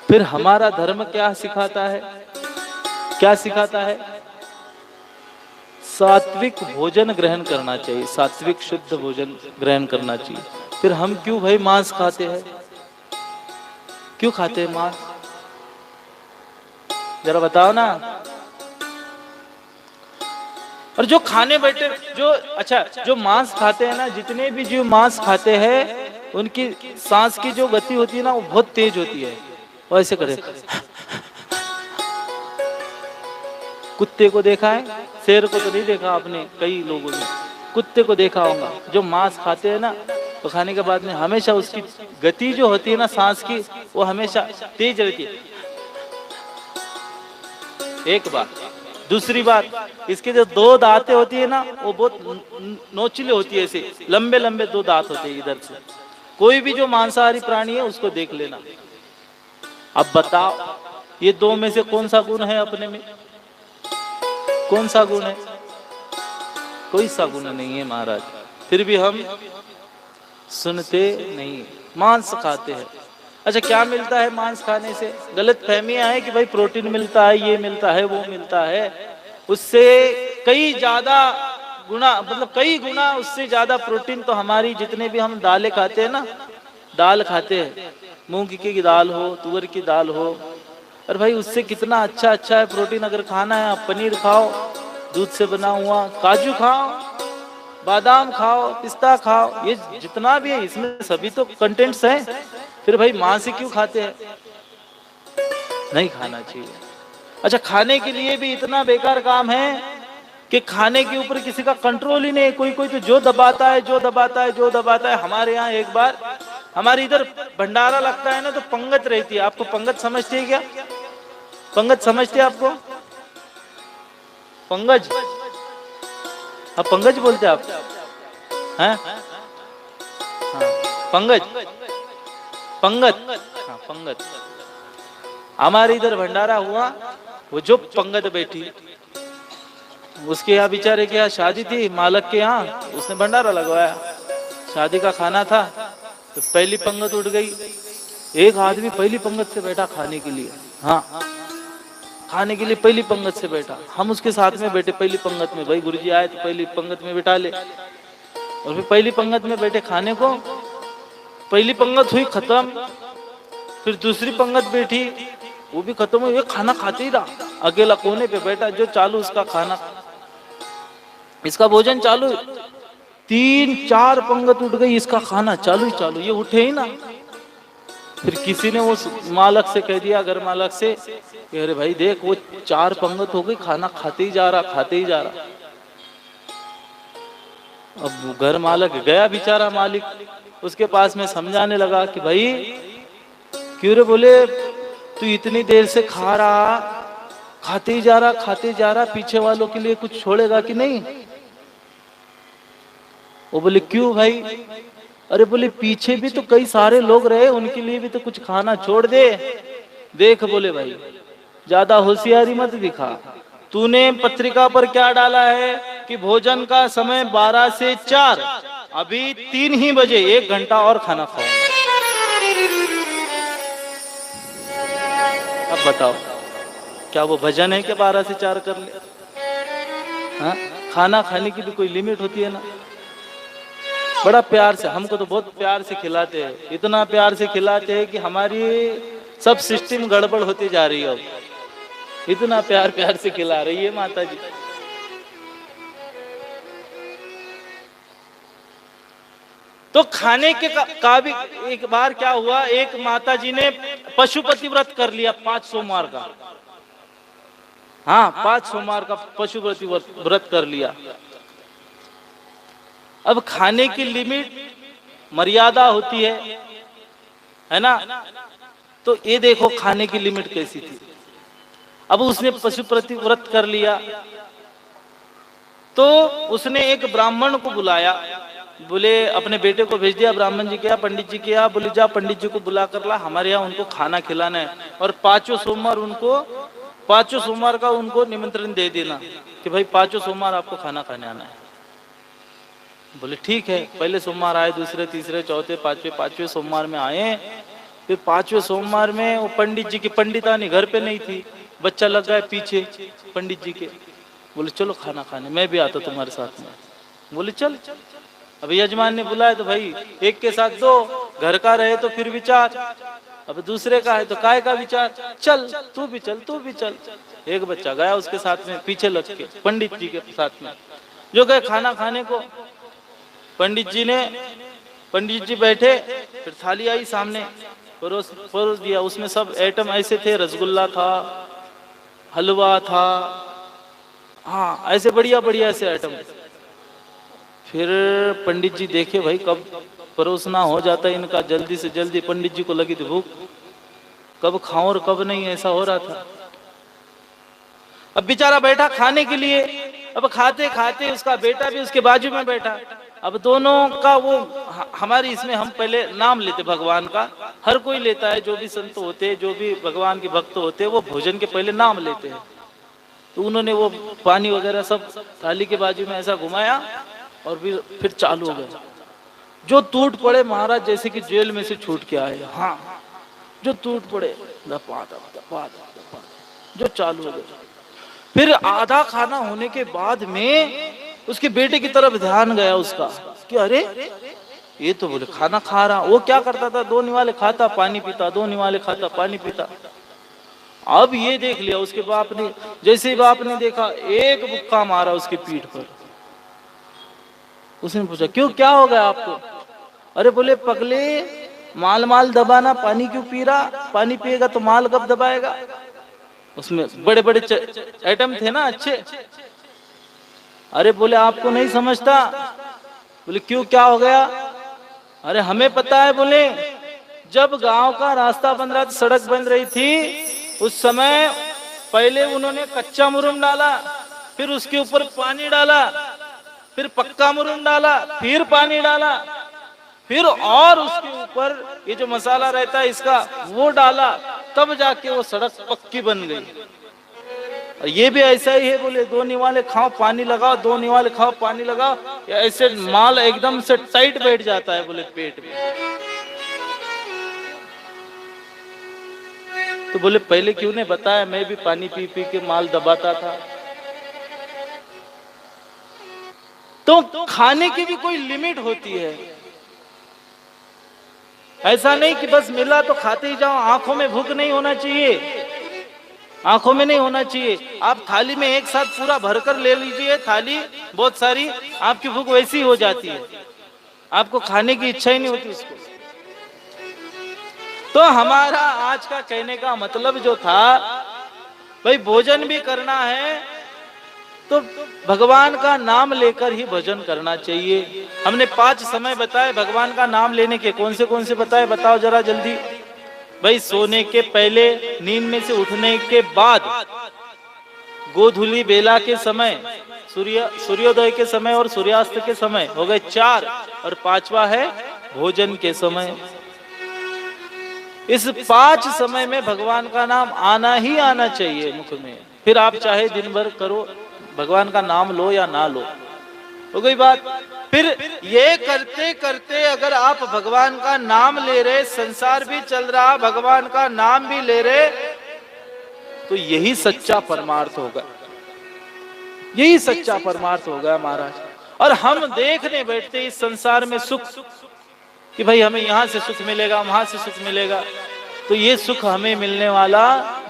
फिर हमारा धर्म क्या सिखाता है? क्या सिखाता है? सात्विक भोजन ग्रहण करना चाहिए, सात्विक शुद्ध भोजन ग्रहण करना चाहिए। फिर हम क्यों भाई मांस खाते हैं? क्यों खाते हैं मांस? जरा बताओ ना। और जो खाने बैठे, जो अच्छा जो मांस खाते हैं ना, जितने भी जीव मांस खाते हैं उनकी सांस की जो गति होती है ना वो बहुत तेज होती है। वो ऐसे करे। कुत्ते को देखा है, शेर को तो नहीं देखा आपने, कई लोगों ने कुत्ते को देखा होगा। जो मांस खाते हैं ना तो खाने के बाद में हमेशा उसकी गति जो होती है ना सांस की, वो हमेशा तेज रहती है। एक बात। दूसरी बात, इसके जो दो दांतें होती है ना वो बहुत नोचले होती है, ऐसे लंबे लंबे दो दांत होते हैं इधर से। कोई भी जो मांसाहारी प्राणी है उसको देख लेना। अब बताओ ये दो में से कौन सा गुण है अपने में? कौन सा गुण है? कोई सा गुण नहीं है महाराज। फिर भी हम सुनते नहीं, मांस खाते हैं। अच्छा क्या मिलता है मांस खाने से? गलत फहमियां है कि भाई प्रोटीन मिलता है, ये मिलता है, वो मिलता है। उससे कई ज्यादा गुना, मतलब कई गुना उससे ज्यादा प्रोटीन तो हमारी जितने भी हम दालें खाते हैं ना, दाल खाते हैं, मूंग की दाल हो, तुअर की दाल हो, और भाई उससे कितना अच्छा अच्छा है प्रोटीन। अगर खाना है आप पनीर खाओ, दूध से बना हुआ, काजू खाओ, बादाम खाओ, पिस्ता खाओ, ये जितना भी है इसमें सभी तो कंटेंट्स हैं। फिर भाई मांस ही क्यों खाते हैं? नहीं खाना चाहिए। अच्छा खाने के लिए भी इतना बेकार काम है कि खाने के ऊपर किसी का कंट्रोल ही नहीं। कोई कोई तो जो दबाता है, जो दबाता है, जो दबाता है। हमारे यहाँ एक बार, हमारे इधर भंडारा लगता है ना तो पंगत रहती है। आपको पंगत समझते हैं क्या? पंगत समझते हैं आपको? पंगज, अब पंगज बोलते हैं आप हैं? हाँ, पंगज, पंगत, हाँ पंगत। हमारे इधर भंडारा हुआ, वो जो पंगत बैठी, उसके यहाँ बेचारे के यहाँ शादी थी, मालक के यहाँ, उसने भंडारा लगवाया, शादी का खाना था, तो पहली पंगत उठ गई। एक आदमी पहली पंगत से बैठा खाने के लिए, हाँ खाने के लिए पहली पंगत से बैठा। हम उसके साथ में बैठे पहली पंगत में। भाई गुरुजी आए तो पहली पंगत में बिठा ले, और फिर पहली पंगत में बैठे खाने को। पहली पंगत हुई खत्म, फिर दूसरी पंगत बैठी, वो भी खत्म हुई। खाना खाते ही रहा, अकेला कोने पे बैठा, जो चालू उसका खाना, इसका भोजन चालू। 3-4 पंगत उठ गई, इसका खाना चालू ही चालू, ये उठे ही ना। फिर किसी ने वो मालक से कह दिया, घर मालक से, अरे भाई देख वो 4 पंगत हो गई, खाना खाते ही जा रहा, खाते ही जा रहा। अब घर मालक गया बेचारा मालिक, उसके पास में समझाने लगा कि भाई क्यों रे? बोले तू इतनी देर से खा रहा, खाते ही जा रहा, खाते जा रहा, पीछे वालों के लिए कुछ छोड़ेगा कि नहीं? वो बोले क्यों भाई? अरे बोले पीछे भी तो कई सारे लोग रहे, उनके लिए भी तो कुछ खाना छोड़ दे। देख बोले भाई ज्यादा होशियारी मत दिखा। तूने पत्रिका पर क्या डाला है कि भोजन का समय 12 से 4, अभी 3 ही बजे, 1 घंटा और खाना खाओ। अब बताओ क्या वो भजन है कि 12 से 4 कर ले? हाँ? खाना खाने की भी कोई लिमिट होती है ना। बड़ा प्यार से, हमको तो बहुत प्यार से खिलाते हैं, इतना प्यार से खिलाते हैं कि हमारी सब सिस्टम गड़बड़ होती जा रही है। इतना प्यार प्यार से खिला रही है माता जी। तो खाने के का भी एक बार क्या हुआ, एक माता जी ने पशुपति व्रत कर लिया 5 सोमवार का। हाँ 5 सोमवार का पशुपति व्रत कर लिया। अब खाने की लिमिट, मर्यादा होती है ना? तो ये देखो खाने की लिमिट कैसी थी। अब उसने पशुपति व्रत कर लिया, तो उसने एक ब्राह्मण को बुलाया, बोले अपने बेटे को भेज दिया ब्राह्मण जी के यहाँ, पंडित जी के यहाँ, बोले जा पंडित जी को बुला कर ला, हमारे यहाँ उनको खाना खिलाना है, और 5 सोमवार उनको, 5 सोमवार का उनको निमंत्रण दे देना कि भाई 5 सोमवार आपको खाना खाने आना है। बोले ठीक है। पहले सोमवार आए, दूसरे, तीसरे, चौथे, 5वें सोमवार में आए, फिर 5वें सोमवार में वो पंडित जी की पंडितानी घर पे नहीं थी, बच्चा लग गया पीछे पंडित जी के, बोले चलो खाना खाने, मैं भी आता तुम्हारे साथ में। बोले चल। अब यजमान ने बुलाया तो भाई एक के साथ दो, घर का रहे तो फिर विचार, अब दूसरे का है तो काय का विचार, चल तू भी चल, तू भी चल। एक बच्चा गया उसके साथ में पीछे लग के पंडित जी के साथ में, जो गए खाना खाने को। पंडित जी बैठे, फिर थाली आई सामने, परोस दिया। उसमें सब आइटम ऐसे थे, रसगुल्ला था, हलवा था, हाँ ऐसे बढ़िया बढ़िया ऐसे आइटम। फिर पंडित जी देखे भाई कब परोसना हो जाता है इनका, जल्दी से जल्दी। पंडित जी को लगी थी भूख, कब खाऊं और कब नहीं, ऐसा हो रहा था। अब बेचारा बैठा खाने के लिए, अब खाते खाते उसका बेटा भी उसके बाजू में बैठा। अब दोनों का वो, हमारी इसमें हम पहले नाम लेते भगवान का, हर कोई लेता है, जो भी संत होते, जो भी भगवान के भक्त होते, वो भोजन के पहले नाम लेते हैं। तो उन्होंने वो पानी वगैरह सब थाली के बाजू में ऐसा घुमाया और फिर चालू हो गया। जो टूट पड़े महाराज, जैसे कि जेल में से छूट के आए, हाँ जो टूट पड़े, दपा दपा, जो चालू हो गया। फिर आधा खाना होने के बाद में उसके बेटे की तरफ ध्यान गया उसका कि अरे ये तो बोले खाना खा रहा। वो क्या करता था, 2 निवाले खाता पानी पीता, 2 निवाले खाता पानी पीता। अब ये देख लिया उसके बाप ने, जैसे ही बाप ने देखा एक मुक्का मारा उसकी पीठ पर। उसने पूछा क्यों, क्या हो गया आपको? अरे बोले पगले, माल दबाना, पानी क्यों पी रहा? पानी पिएगा तो माल कब दबाएगा? उसमें बड़े बड़े आइटम थे ना अच्छे। अरे बोले आपको नहीं समझता। बोले क्यों, क्या हो गया? अरे हमें पता है, बोले जब गांव का रास्ता बन रहा था, सड़क बन रही थी, उस समय पहले उन्होंने कच्चा मुरुम डाला, फिर उसके ऊपर पानी डाला, फिर पक्का मुरुम डाला, फिर पानी डाला, फिर और उसके ऊपर ये जो मसाला रहता है इसका वो डाला, तब जाके वो सड़क पक्की बन गई। और ये भी ऐसा ही है, बोले 2 निवाले खाओ पानी लगाओ, 2 निवाले खाओ पानी लगाओ, या ऐसे माल एकदम से टाइट बैठ जाता है बोले पेट में। तो बोले पहले क्यों ने बताया, मैं भी पानी पी पी के माल दबाता था। तो खाने की भी कोई लिमिट होती है, ऐसा नहीं कि बस मिला तो खाते ही जाओ। आंखों में भूख नहीं होना चाहिए, आंखों में नहीं होना चाहिए। आप थाली में एक साथ पूरा भरकर ले लीजिए, थाली बहुत सारी, आपकी भूख वैसी हो जाती है, आपको खाने की इच्छा ही नहीं होती उसको। तो हमारा आज का कहने का मतलब जो था, भाई भोजन भी करना है तो भगवान का नाम लेकर ही भोजन करना चाहिए। हमने 5 समय बताए भगवान का नाम लेने के, कौन से बताए बताओ जरा जल्दी। भाई सोने के पहले, नींद में से उठने के बाद, गोधूली बेला के समय, सूर्योदय के समय और सूर्यास्त के समय, हो गए 4। और 5वां है भोजन के समय। इस 5 समय में भगवान का नाम आना ही आना चाहिए मुख में। फिर आप चाहे दिन भर करो, भगवान का नाम लो या ना लो, हो गई बात। फिर ये करते करते अगर आप भगवान का नाम ले रहे, संसार भी चल रहा, भगवान का नाम भी ले रहे, तो यही सच्चा परमार्थ होगा, यही सच्चा परमार्थ होगा महाराज। और हम देखने बैठते इस संसार में सुख, कि भाई हमें यहाँ से सुख मिलेगा, वहां से सुख मिलेगा, तो ये सुख हमें मिलने वाला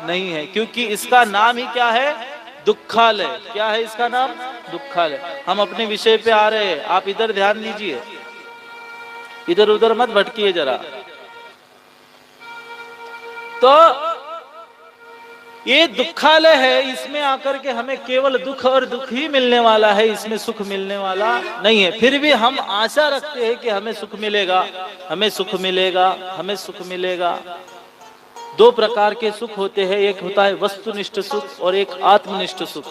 नहीं है, क्योंकि इसका नाम ही क्या है, दुखालय। क्या है इसका नाम? दुखालय। हम अपने विषय पे आ रहे हैं, आप इधर ध्यान दीजिए, इधर उधर मत भटकिए जरा। तो ये दुखालय है, इसमें आकर के हमें केवल दुख और दुख ही मिलने वाला है, इसमें सुख मिलने वाला नहीं है। फिर भी हम आशा रखते हैं कि हमें सुख मिलेगा, हमें सुख मिलेगा, हमें सुख मिलेगा। 2 प्रकार के सुख होते हैं, एक होता है वस्तुनिष्ठ सुख और एक आत्मनिष्ठ सुख।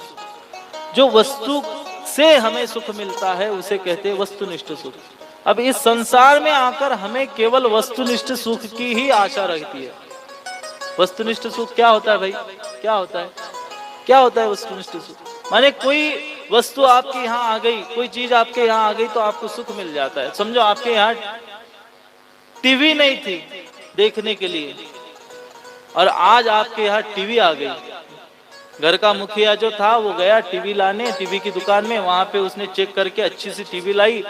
जो वस्तु से हमें सुख मिलता है उसे कहते हैं वस्तुनिष्ठ सुख। अब इस संसार में आकर हमें केवल वस्तुनिष्ठ सुख की ही आशा रहती है। वस्तुनिष्ठ सुख क्या होता है भाई, क्या होता है, क्या होता है वस्तुनिष्ठ सुख? माने कोई वस्तु आपके यहाँ आ गई, कोई चीज आपके यहाँ आ गई तो आपको सुख मिल जाता है। समझो आपके यहाँ टीवी नहीं थी, देखने के लिए, और आज आपके यहाँ टीवी आ गई। घर का मुखिया जो था वो गया टीवी लाने, टीवी की दुकान में, वहां पे उसने चेक करके अच्छी सी टीवी लाई,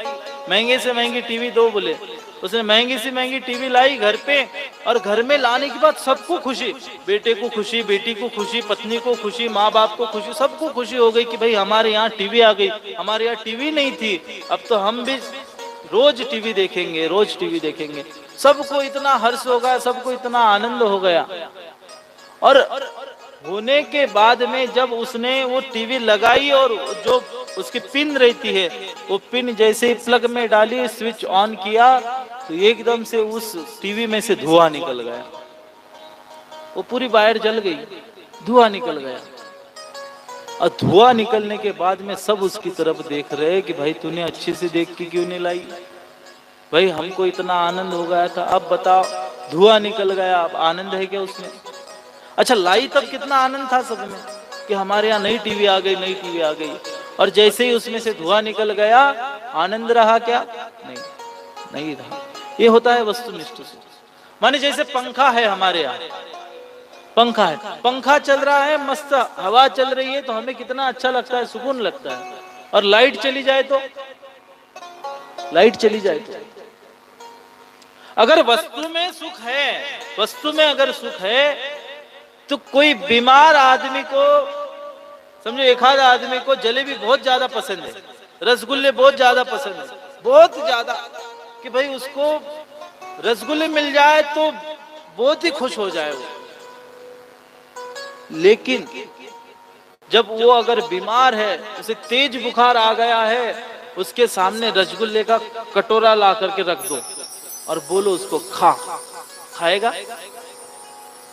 महंगे से महंगी टीवी दो बोले, उसने महंगी से महंगी टीवी लाई घर पे, और घर में लाने के बाद सबको खुशी, बेटे को खुशी, बेटी को खुशी, पत्नी को खुशी, माँ बाप को खुशी, सबको खुशी हो गई कि भाई हमारे यहाँ टीवी आ गई। हमारे यहाँ टीवी नहीं थी, अब तो हम भी रोज टीवी देखेंगे, रोज टीवी देखेंगे। सबको इतना हर्ष हो गया, सबको इतना आनंद हो गया। और होने के बाद में जब उसने वो टीवी लगाई और जो उसकी पिन रहती है, वो पिन जैसे ही प्लग में डाली, स्विच ऑन किया, तो एकदम से उस टीवी में से धुआं निकल गया। वो पूरी वायर जल गई, धुआं निकल गया। और धुआं निकलने के बाद में सब उसकी तरफ देख रहे हैं कि भाई तूने अच्छे से देख के क्यों नहीं लाई, भाई हमको इतना आनंद हो गया था, अब बताओ धुआं निकल गया, अब आनंद है क्या उसमें? अच्छा, लाई तब कितना आनंद था सब में कि हमारे यहाँ नई टीवी आ गई, नई टीवी आ गई, और जैसे ही उसमें से धुआं निकल गया, आनंद रहा क्या? नहीं, नहीं रहा। ये होता है वस्तुनिष्ठ सुख। माने जैसे पंखा है हमारे यहाँ, पंखा है, पंखा चल रहा है, मस्त हवा चल रही है, तो हमें कितना अच्छा लगता है, सुकून लगता है। और लाइट चली जाए तो, लाइट चली जाए तो, अगर वस्तु में सुख है, वस्तु में अगर सुख है, तो कोई बीमार आदमी को समझो, एक आध आदमी को जलेबी बहुत ज्यादा पसंद है, रसगुल्ले बहुत ज्यादा पसंद है, बहुत ज्यादा, कि भाई उसको रसगुल्ले मिल जाए तो बहुत ही खुश हो जाए वो। लेकिन जब वो अगर बीमार है, उसे तेज बुखार आ गया है, उसके सामने रसगुल्ले का कटोरा ला करके रख दो और बोलो उसको खा, खाएगा?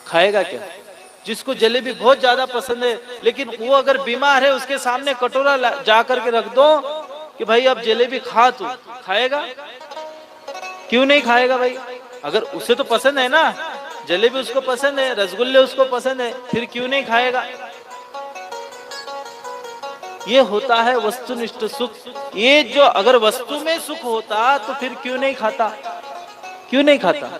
खाएगा क्या? जिसको जलेबी बहुत ज्यादा पसंद है, लेकिन वो अगर बीमार है, उसके सामने कटोरा जा करके रख दो कि भाई अब जलेबी खा, तू खाएगा? क्यों नहीं खाएगा भाई? अगर उसे तो पसंद है ना, जलेबी उसको पसंद है, रसगुल्ले उसको पसंद है, फिर क्यों नहीं खाएगा? ये होता है वस्तुनिष्ठ सुख। ये जो अगर वस्तु में सुख होता तो फिर क्यों नहीं खाता? क्यों नहीं खाता?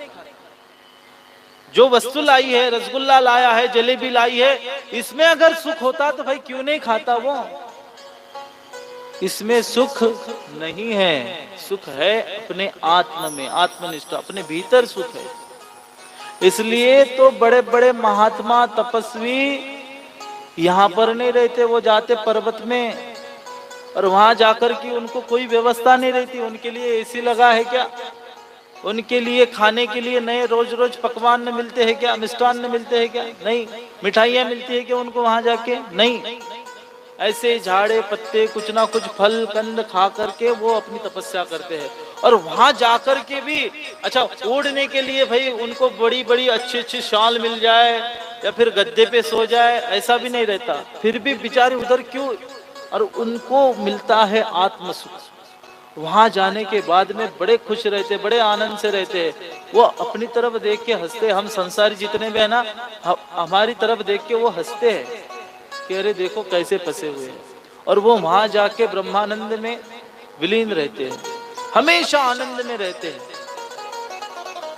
जो वस्तु लाई है, रसगुल्ला लाया है, जलेबी लाई है, इसमें अगर सुख होता तो भाई क्यों नहीं खाता वो? इसमें सुख नहीं है, सुख है अपने आत्म में, आत्मनिष्ठ, अपने भीतर सुख है। इसलिए तो बड़े बड़े महात्मा तपस्वी यहाँ पर नहीं रहते, वो जाते पर्वत में, और वहां जाकर की उनको कोई व्यवस्था नहीं रहती। उनके लिए एसी लगा है क्या? उनके लिए खाने के लिए नए रोज रोज पकवान न मिलते हैं क्या? मिष्टान न मिलते हैं क्या? नहीं। मिठाइयाँ मिलती है क्या उनको वहां जाके? नहीं। ऐसे झाड़े पत्ते, कुछ ना कुछ फल कंद खा करके वो अपनी तपस्या करते हैं। और वहां जाकर के भी अच्छा ओढ़ने के लिए भाई उनको बड़ी बड़ी अच्छी अच्छी शाल मिल जाए या फिर गद्दे पे सो जाए, ऐसा भी नहीं रहता। फिर भी बेचारे उधर क्यों? और उनको मिलता है आत्म सुख। वहां जाने के बाद में बड़े खुश रहते, बड़े आनंद से रहते। वो अपनी तरफ देख के हंसते। हम संसारी जितने भी है ना, हमारी तरफ देख के वो हंसते हैं कि अरे देखो कैसे फंसे हुए हैं। और वो वहां जाके ब्रह्मानंद में विलीन रहते हैं, हमेशा आनंद में रहते हैं।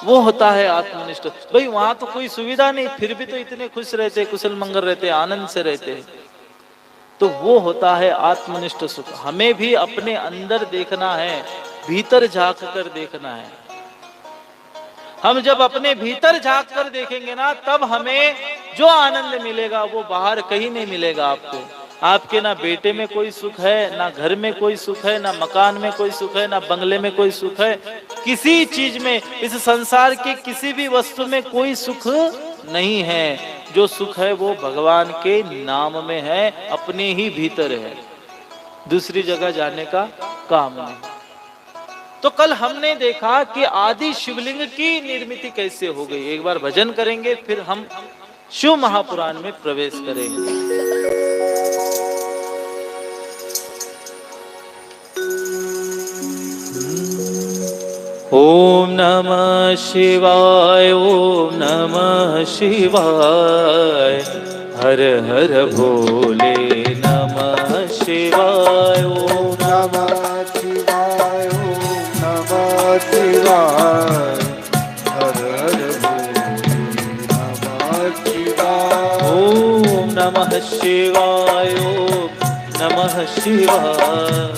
वो होता है आत्मनिष्ठ। भाई वहां तो कोई सुविधा नहीं, फिर भी तो इतने खुश रहते, कुशल मंगल रहते, आनंद से रहते हैं। तो वो होता है आत्मनिष्ठ सुख। हमें भी अपने अंदर देखना है, भीतर झांक कर देखना है। हम जब अपने भीतर झांक कर देखेंगे ना, तब हमें जो आनंद मिलेगा वो बाहर कहीं नहीं मिलेगा आपको। आपके ना बेटे में कोई सुख है, ना घर में कोई सुख है, ना मकान में कोई सुख है, ना बंगले में कोई सुख है। किसी चीज में, इस संसार के किसी भी वस्तु में कोई सुख नहीं है। जो सुख है वो भगवान के नाम में है, अपने ही भीतर है, दूसरी जगह जाने का काम नहीं। तो कल हमने देखा कि आदि शिवलिंग की निर्मिति कैसे हो गई। एक बार भजन करेंगे, फिर हम शिव महापुराण में प्रवेश करेंगे। ओम नमः शिवाय, ओम नमः शिवाय, हर हर भोले नमः शिवाय। ओम नमः शिवाय, ओम नमः शिवाय, हर हर शिवाय।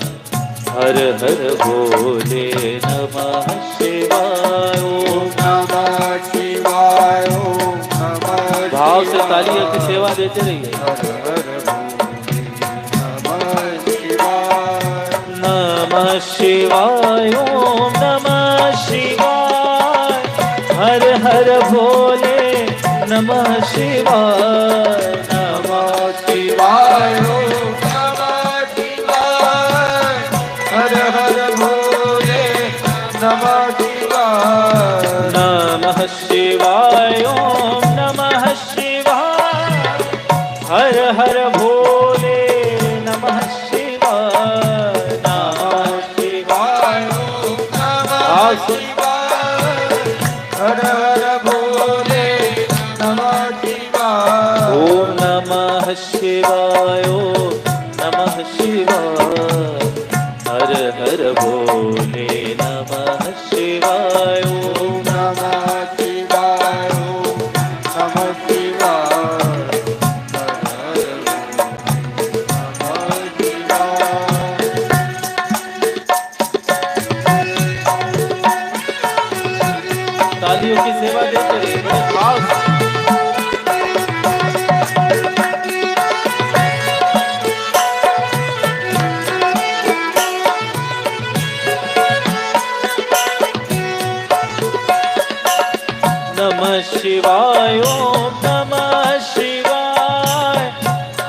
हर हर भोले नमः शिवाय। ओम नमः शिवाय। ओम नमः भाव से तालियों की सेवा देते रहिए। नमः शिवाय। ओम नमः शिवाय। हर हर भोले नमः शिवाय। नमः शिवाय। ओम नमः शिवाय। हर हर भोले नमः शिवाय। नमः शिवाय। ओम नमः शिवाय। हर हर भोले नमः शिवाय। नमः शिवाय। ओम नमः शिवाय। हर हर भोले नमः शिवाय। ओम नमः शिवाय। ओम नमः शिवाय। हर हर भोले नमः शिवाय। ओम नमः शिवाय। ओम नमः शिवाय। नमः शिवाय। तालियों की सेवा देते रहिए बड़े भाव से। नमः शिवाय। ओम नमः शिवाय।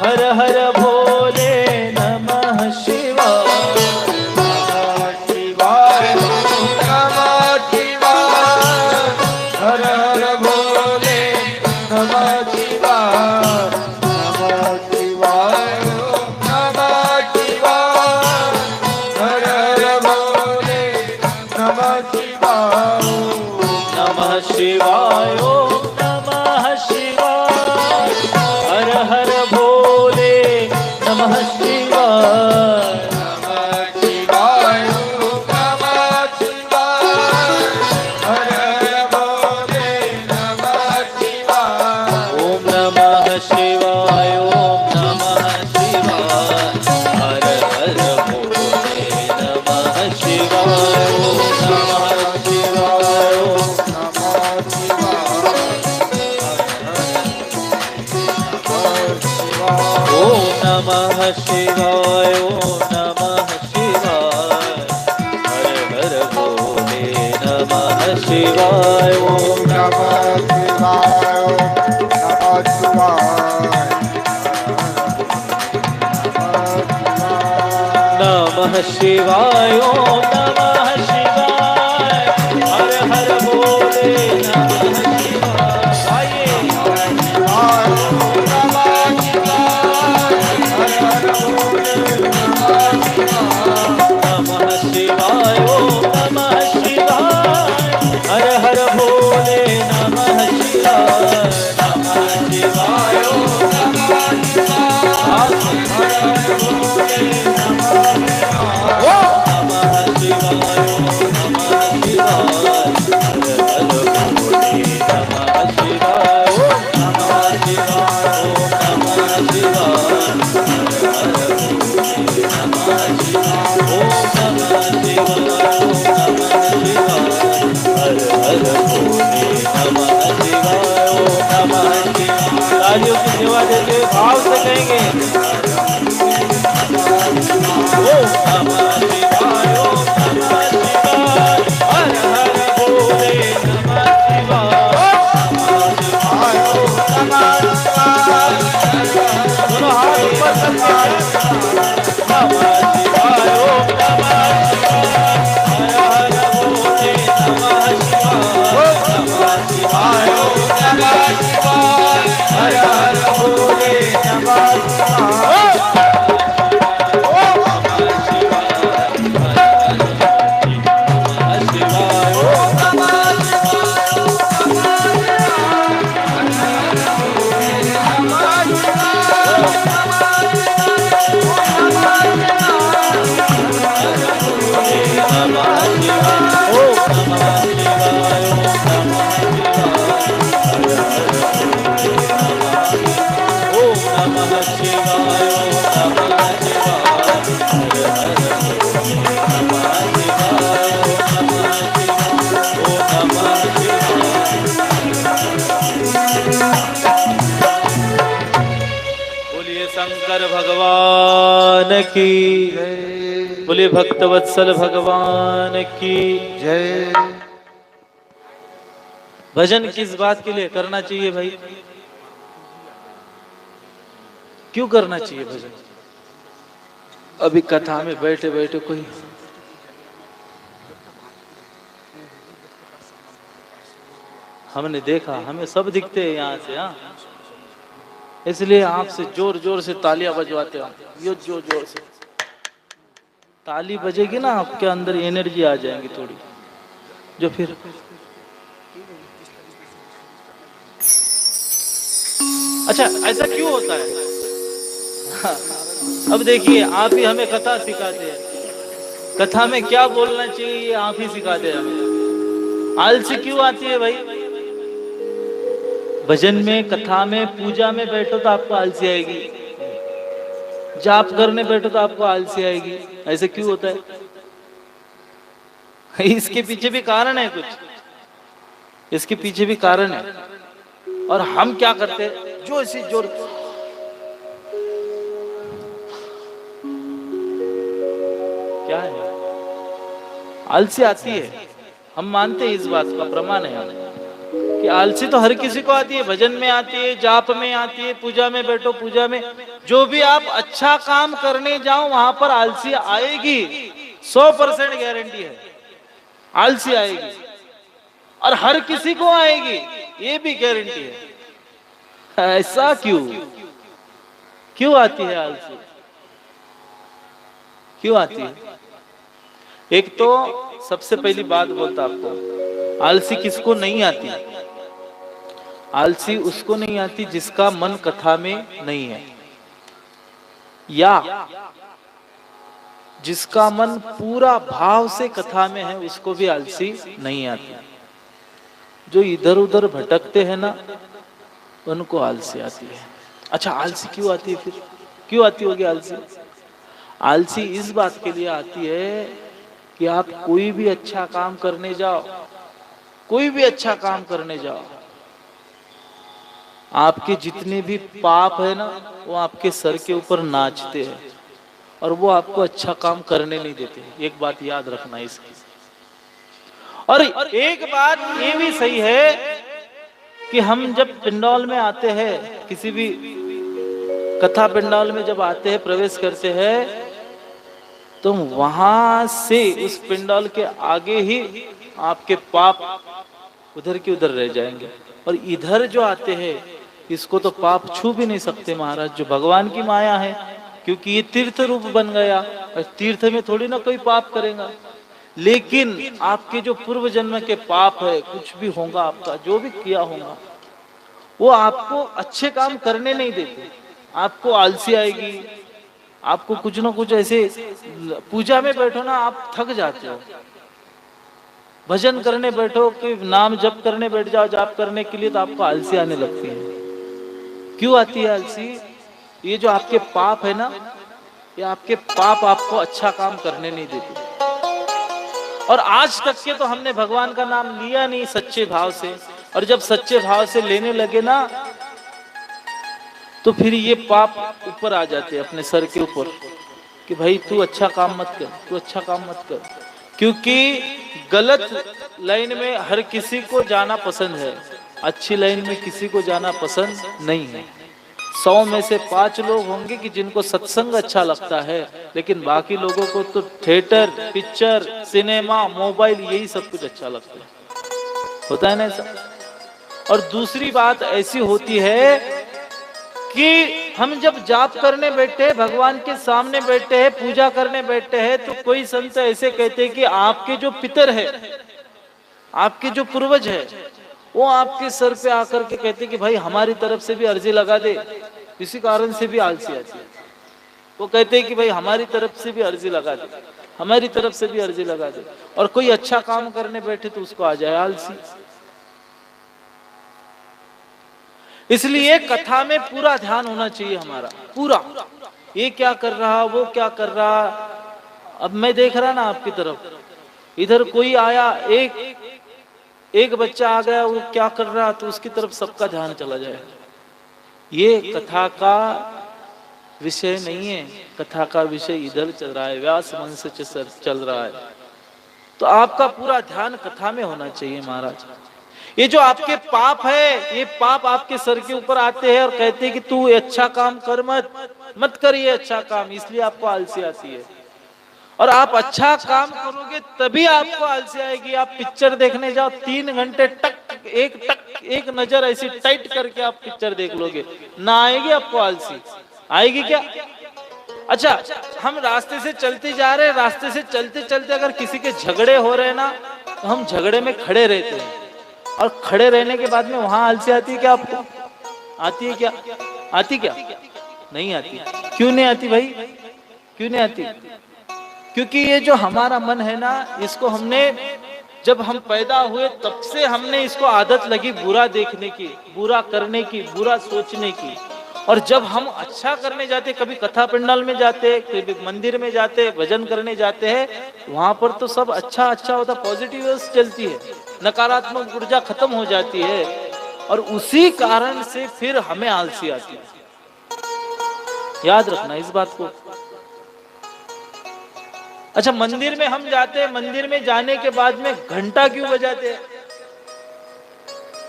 हर हर भोले नमः शिवाय। नमः शिवाय। ओम नमः शिवाय। हर हर भोले नमः शिवाय। नमः शिवाय। ओम नमः शिवाय। हर हर भोले नमः शिवाय। नमः शिवाय। ओम नमः शिवाय। हर हर भोले नमः शिवाय। नमः शिवाय। ओम नमः शिवाय। हर हर भोले नमः शिवाय। ओम नमः शिवाय। ओम नमः शिवाय। हर हर भोले नमः शिवाय। ओम नमः शिवाय। ओम नमः शिवाय। ओम नमः शिवाय। हर हर भोले नमः शिवाय। ओम नमः शिवाय। नमः शिवाय। नमः शिवाय। ओम नमः शिवाय। हर हर भोले नमः शिवाय। आइए। नमः शिवाय। ओम नमः शिवाय। हर हर भोले नमः शिवाय। नमः शिवाय। ओम नमः शिवाय। नमः शिवाय। ओम नमः शिवाय। हर हर भोले नमः शिवाय। ओम नमः शिवाय। ओम नमः शिवाय। हर हर भोले नमः शिवाय। ओम नमः शिवाय। ओम नमः शिवाय। हर हर भोले नमः शिवाय। ओम नमः शिवाय। तालियों की सेवा देते हुए भाव से कहेंगे। ओम नमः शिवाय। ओम नमः शिवाय। हर हर भोले नमः शिवाय। नमः शिवाय। ओम नमः शिवाय। दोनों हाथ ऊपर करके नमः शिवाय। ओम नमः शिवाय। हर हर भोले नमः शिवाय। नमः शिवाय। ओम नमः शिवाय। हर हर भोले नमः शिवाय। शंकर भगवान की, जय बोले भक्तवत्सल भगवान की। जय। भजन किस बात के लिए करना चाहिए भाई? क्यों करना चाहिए भजन? अभी कथा में बैठे बैठे कोई हमने देखा, हमें सब दिखते हैं यहाँ से, हाँ, इसलिए आपसे जोर जोर से तालियां बजवाते हैं। यो जोर जोर से ताली बजेगी ना, आपके अंदर एनर्जी आ जाएगी थोड़ी, जो फिर अच्छा ऐसा क्यों होता है? हाँ, अब देखिए, आप ही हमें कथा सिखाते हैं, कथा में क्या बोलना चाहिए ये आप ही सिखाते हैं हमें। आलसी क्यों आती है भाई? भजन में, कथा में, पूजा में बैठो तो आपको आलसी आएगी, जाप करने बैठो तो आपको आलसी आएगी। ऐसे क्यों होता है? इसके पीछे भी कारण है कुछ, इसके पीछे भी कारण है। और हम क्या करते हैं, जो इसी जोर, क्या है, आलसी आती है। हम मानते हैं, इस बात का प्रमाण है कि आलसी तो हर किसी को आती है। भजन में आती है, जाप में आती है, पूजा में बैठो, पूजा में जो भी आप अच्छा काम करने जाओ वहां पर आलसी आएगी, 100% गारंटी है, आलसी आएगी। और हर किसी को आएगी, ये भी गारंटी है। ऐसा क्यों क्यों आती है आलसी? क्यों आती है? एक तो सबसे पहली बात बोलता आपको, आलसी किसको नहीं आती? आलसी उसको नहीं आती जिसका मन कथा में नहीं है, या जिसका मन पूरा भाव से कथा में है, उसको भी आलसी नहीं आती। जो इधर उधर भटकते हैं ना, उनको आलसी आती है। अच्छा, आलसी क्यों आती है फिर? क्यों आती होगी आलसी? आलसी इस बात के लिए आती है कि आप कोई भी अच्छा काम करने जाओ, कोई भी अच्छा काम करने जाओ, आपके जितने भी पाप है ना, वो आपके सर के ऊपर नाचते हैं और वो आपको अच्छा काम करने नहीं देते। एक बात याद रखना इसकी। और एक बात ये भी सही है कि हम जब पिंडौल में आते हैं, किसी भी कथा पिंडौल में जब आते हैं, प्रवेश करते हैं, तो वहां से उस पिंडौल के आगे ही आपके पाप उधर के उधर रह जाएंगे। और इधर जो आते हैं, इसको तो पाप छू भी नहीं सकते महाराज, जो भगवान की माया है, क्योंकि ये तीर्थ रूप बन गया। और तीर्थ में थोड़ी ना कोई पाप करेगा, लेकिन आपके जो पूर्व जन्म के पाप है, कुछ भी होगा आपका, जो भी किया होगा, वो आपको अच्छे काम करने नहीं देते। आपको आलसी आएगी, आपको कुछ ना कुछ ऐसे, पूजा में बैठो ना आप थक जाते हो, भजन करने बैठो कि नाम जप करने बैठ जाओ जाप करने के लिए, तो आपको आलसी आने लगती है। क्यों आती है आलसी? ये जो आपके पाप है ना, ये आपके पाप आपको अच्छा काम करने नहीं देते। और आज तक के तो हमने भगवान का नाम लिया नहीं सच्चे भाव से, और जब सच्चे भाव से लेने लगे ना, तो फिर ये पाप ऊपर आ जाते हैं अपने सर के ऊपर कि भाई तू अच्छा काम मत कर, तू अच्छा काम मत कर। क्योंकि गलत लाइन में हर किसी को जाना पसंद है, अच्छी लाइन में किसी को जाना पसंद नहीं है। 100 में से 5 लोग होंगे कि जिनको सत्संग अच्छा लगता है, लेकिन बाकी लोगों को तो थिएटर, पिक्चर, सिनेमा, मोबाइल, यही सब कुछ अच्छा लगता है। होता है ना ऐसा? और दूसरी बात ऐसी होती है कि हम जब जाप करने बैठते हैं, भगवान के सामने बैठते हैं, पूजा करने बैठते हैं, तो कोई संत ऐसे कहते हैं कि आपके जो पितर है, आपके जो पूर्वज है, वो आपके सर पे आकर के कहते कि भाई हमारी तरफ से भी अर्जी लगा दे। किसी कारण से भी आलसी आती है, वो कहते हैं कि भाई हमारी तरफ से भी अर्जी लगा दे, हमारी तरफ से भी अर्जी लगा दे। और कोई अच्छा काम करने बैठे तो उसको आ जाए आलसी। इसलिए कथा में पूरा ध्यान होना चाहिए हमारा, पूरा, ये क्या कर रहा, वो क्या कर रहा। अब मैं देख रहा ना आपकी तरफ, इधर कोई आया, एक बच्चा आ गया, वो क्या कर रहा, तो उसकी तरफ सबका ध्यान चला जाए। ये कथा का विषय नहीं है, कथा का विषय इधर चल रहा है, व्यास मंच से चल रहा है। तो आपका पूरा ध्यान कथा में होना चाहिए महाराज। ये जो आपके पाप है, ये पाप आपके सर के ऊपर आते हैं और कहते हैं कि तू अच्छा काम कर मत कर ये अच्छा काम, इसलिए आपको आलसी आती है। और आप अच्छा काम करोगे तभी आपको आलसी आएगी। आप पिक्चर देखने जाओ 3 घंटे टक एक नजर ऐसी टाइट करके आप पिक्चर देख लोगे, ना आएगी आपको आलसी? आएगी क्या? अच्छा, हम रास्ते से चलते जा रहे हैं, रास्ते से चलते चलते अगर किसी के झगड़े हो रहे हैं ना, तो हम झगड़े में खड़े रहते हैं, और खड़े रहने के बाद में वहां आलसी आती है क्या आपको? आती है क्या? आती क्या? नहीं आती। क्यों नहीं आती भाई? क्यों नहीं आती? क्योंकि ये जो हमारा मन है ना, इसको हमने, जब हम पैदा हुए तब से हमने इसको आदत लगी बुरा देखने की, बुरा करने की, बुरा सोचने की। और जब हम अच्छा करने जाते, कभी कथा पंडाल में जाते, कभी मंदिर में जाते, भजन करने जाते हैं, वहां पर तो सब अच्छा अच्छा होता, पॉजिटिव चलती है, नकारात्मक ऊर्जा खत्म हो जाती है, और उसी कारण से फिर हमें आलसी आती है। याद रखना इस बात को। अच्छा, मंदिर में हम जाते हैं, मंदिर में जाने के बाद में घंटा क्यों बजाते हैं?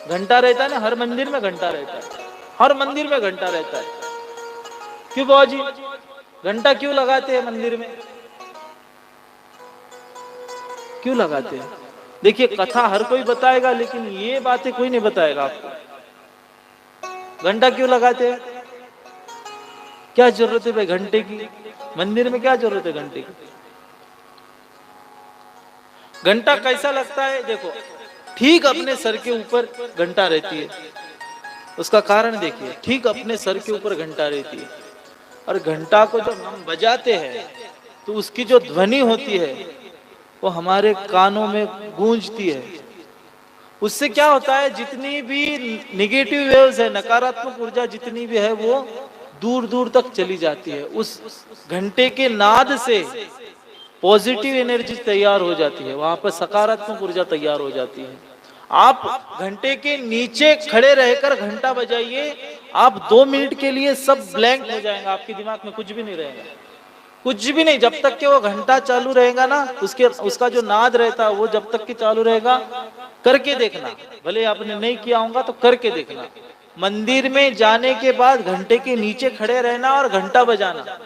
घंटा रहता है ना, हर मंदिर में घंटा रहता है, हर मंदिर में घंटा रहता है। क्यों बाबा जी घंटा क्यों लगाते हैं मंदिर में? क्यों लगाते हैं? देखिए, कथा हर कोई बताएगा, लेकिन ये बातें कोई नहीं बताएगा आपको। घंटा क्यों लगाते हैं? क्या जरूरत है भाई घंटे की? मंदिर में क्या जरूरत है घंटे की? घंटा कैसा लगता है? देखो, ठीक अपने सर के ऊपर घंटा रहती है, उसका कारण देखिए, ठीक अपने सर के ऊपर घंटा रहती है, और घंटा को जब हम बजाते हैं तो उसकी जो ध्वनि होती है वो हमारे कानों में गूंजती है। उससे क्या होता है, जितनी भी निगेटिव वेव्स है, नकारात्मक ऊर्जा जितनी भी है, वो दूर दूर तक चली जाती है। उस घंटे के नाद से पॉजिटिव एनर्जी तैयार हो जाती है, वहां पर सकारात्मक ऊर्जा तैयार हो जाती है। आप घंटे के नीचे खड़े रहकर घंटा बजाइए, आप 2 मिनट के लिए सब ब्लैंक हो जाएगा, आपके दिमाग में कुछ भी नहीं रहेगा, कुछ भी नहीं। जब तक कि वो घंटा चालू रहेगा ना, उसका जो नाद रहता है वो जब तक कि चालू रहेगा, करके देखना, भले आपने नहीं किया होगा तो करके देखना। मंदिर में जाने के बाद घंटे के नीचे खड़े रहना और घंटा बजाना,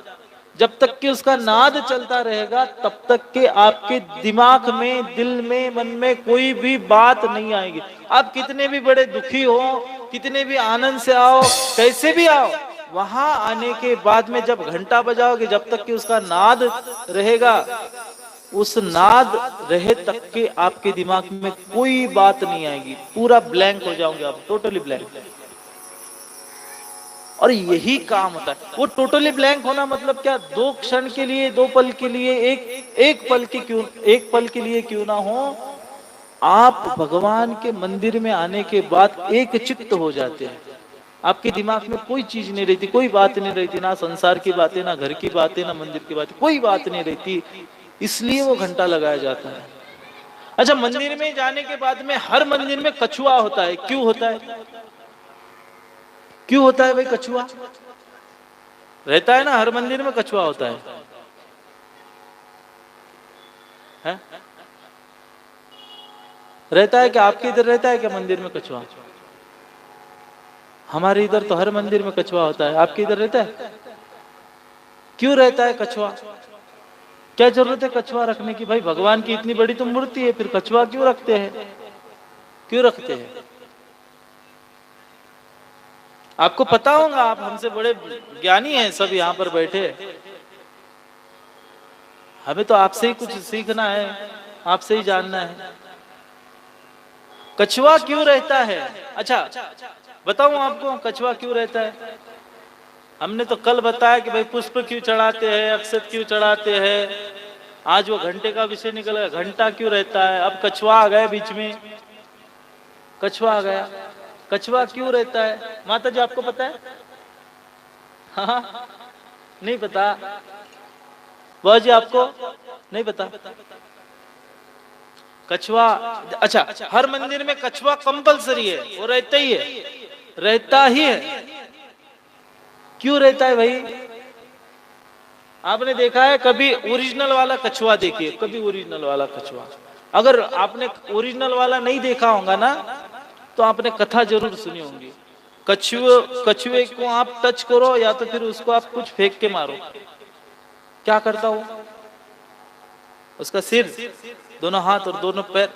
जब तक कि उसका नाद चलता रहेगा तब तक के आपके दिमाग में, दिल में, मन में कोई भी बात नहीं आएगी। आप कितने भी बड़े दुखी हो, कितने भी आनंद से आओ, कैसे भी आओ, वहां आने के बाद में जब घंटा बजाओगे, जब तक कि उसका नाद रहेगा, उस नाद रहे तक के आपके दिमाग में कोई बात नहीं आएगी, पूरा ब्लैंक हो जाओगे आप, टोटली ब्लैंक। और यही काम होता है। वो टोटली ब्लैंक होना मतलब क्या? 2 क्षण के लिए, 2 पल के लिए, एक पल के लिए क्यों ना हो, आप भगवान के मंदिर में आने के बाद एक चित्त हो जाते हैं। आपके दिमाग में कोई चीज नहीं रहती, कोई बात नहीं रहती, ना संसार की बातें, ना घर की बातें, ना मंदिर की बातें, कोई बात नहीं रहती, इसलिए वो घंटा लगाया जाता है। अच्छा, मंदिर में जाने के बाद में हर मंदिर में कछुआ होता है। क्यों होता है? क्यों होता है भाई? कछुआ रहता है ना, हर मंदिर में कछुआ होता है? रहता है क्या? आपके इधर रहता है क्या मंदिर में कछुआ? हमारे इधर तो हर मंदिर में कछुआ होता है। आपके इधर रहता है? क्यों रहता है कछुआ? क्या जरूरत है कछुआ रखने की? भाई भगवान की इतनी बड़ी तो मूर्ति है, फिर कछुआ क्यों रखते हैं? क्यों रखते हैं? आपको पता होगा, आप हमसे बड़े ज्ञानी हैं सब यहाँ पर बैठे, हमें तो आपसे ही कुछ सीखना है, आपसे ही जानना है। कछुआ क्यों रहता है? अच्छा बताऊं आपको कछुआ क्यों रहता है? हमने तो कल बताया कि भाई पुष्प क्यों चढ़ाते हैं, अक्षत क्यों चढ़ाते हैं, आज वो घंटे का विषय निकल गया, घंटा क्यों रहता है। अब कछुआ आ गया बीच में, कछुआ आ गया। कछुआ क्यों रहता है माता जी, आपको पता है? हाँ, नहीं पता? बाबा जी आपको नहीं पता? कछुआ, अच्छा हर मंदिर में कछुआ कंपलसरी है, वो रहता ही है, रहता ही है। क्यों रहता है भाई? आपने देखा है कभी ओरिजिनल वाला कछुआ? देखिए कभी ओरिजिनल वाला कछुआ, अगर आपने ओरिजिनल वाला नहीं देखा होगा ना तो आपने कथा जरूर सुनी होगी। कछुए को आप टच करो या तो फिर उसको आप कुछ फेंक के मारो, क्या करता हो? उसका सिर, दोनों हाथ और दोनों पैर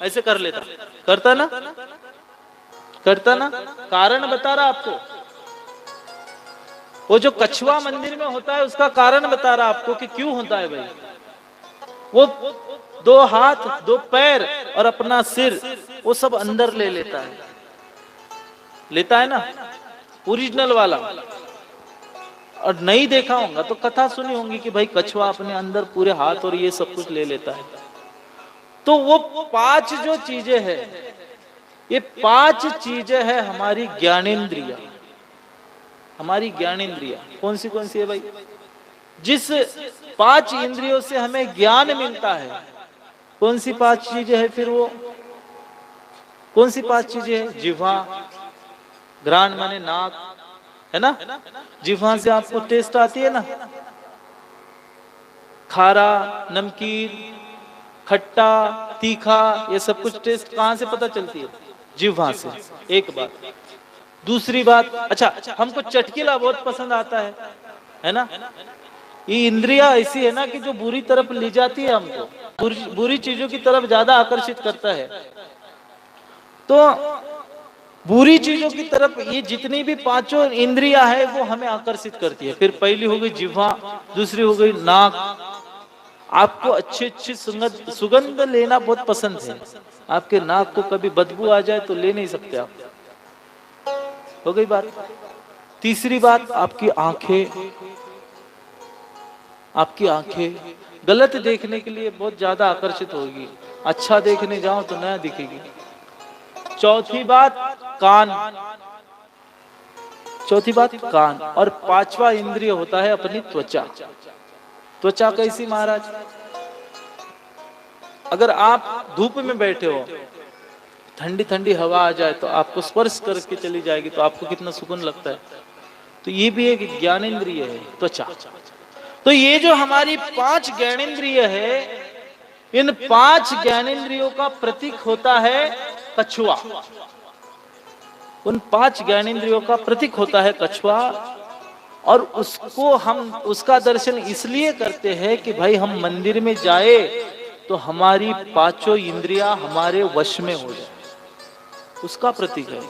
ऐसे कर लेता, करता ना, करता ना। कारण बता रहा आपको, वो जो कछुआ मंदिर में होता है उसका कारण बता रहा आपको कि क्यों होता है भाई। वो दो हाथ, दो पैर और अपना सिर वो सब अंदर ले लेता है, लेता है ना ओरिजिनल वाला। और नहीं देखा होगा तो कथा सुनी होंगी कि भाई कछुआ अपने अंदर पूरे हाथ और ये सब कुछ ले लेता है। तो वो 5 जो चीजें हैं, ये 5 चीजें हैं हमारी ज्ञानेंद्रिया। हमारी ज्ञानेंद्रिया कौन सी है भाई? जिस 5 इंद्रियों से हमें ज्ञान मिलता है, कौन सी 5 चीजें हैं फिर? वो कौन सी 5 चीजें हैं? जिह्वा, घ्राण माने नाक, है ना? जिह्वा से आपको टेस्ट आती है ना, खारा, नमकीन, खट्टा, तीखा, ये सब कुछ टेस्ट कहां से पता चलती है? जिह्वा से। एक बात। दूसरी बात, अच्छा हमको चटकीला बहुत पसंद आता है ना? ये इंद्रिया ऐसी है ना कि जो बुरी तरफ ले जाती है हमको, बुरी चीजों की तरफ ज्यादा आकर्षित करता है। तो बुरी चीजों की तरफ ये जितनी भी 5 इंद्रिया है वो हमें आकर्षित करती है। फिर पहली हो गई जिह्वा, दूसरी हो गई नाक। आपको अच्छी सुगंध लेना बहुत पसंद है, आपके नाक को कभी बदबू आ जाए तो ले नहीं सकते आप, हो गई बात। तीसरी बात, आपकी आंखें। आपकी आंखें गलत देखने के लिए बहुत ज्यादा आकर्षित होगी, अच्छा देखने जाओ तो नया दिखेगी। चौथी बात कान, चौथी बात कान। और 5वां इंद्रिय होता है अपनी त्वचा। त्वचा कैसी महाराज? अगर आप धूप में बैठे हो, ठंडी ठंडी हवा आ जाए तो आपको स्पर्श करके चली जाएगी तो आपको कितना सुकून लगता है। तो ये भी एक ज्ञानेंद्रिय है, त्वचा। तो ये जो हमारी 5 ज्ञानेंद्रिय है, इन 5 ज्ञानेंद्रियों का प्रतीक होता है कछुआ। उन 5 ज्ञानेंद्रियों का प्रतीक होता है कछुआ। और उसको हम, उसका दर्शन इसलिए करते हैं कि भाई हम मंदिर में जाए तो हमारी 5 इंद्रियां हमारे वश में हो जाए। उसका प्रतीक है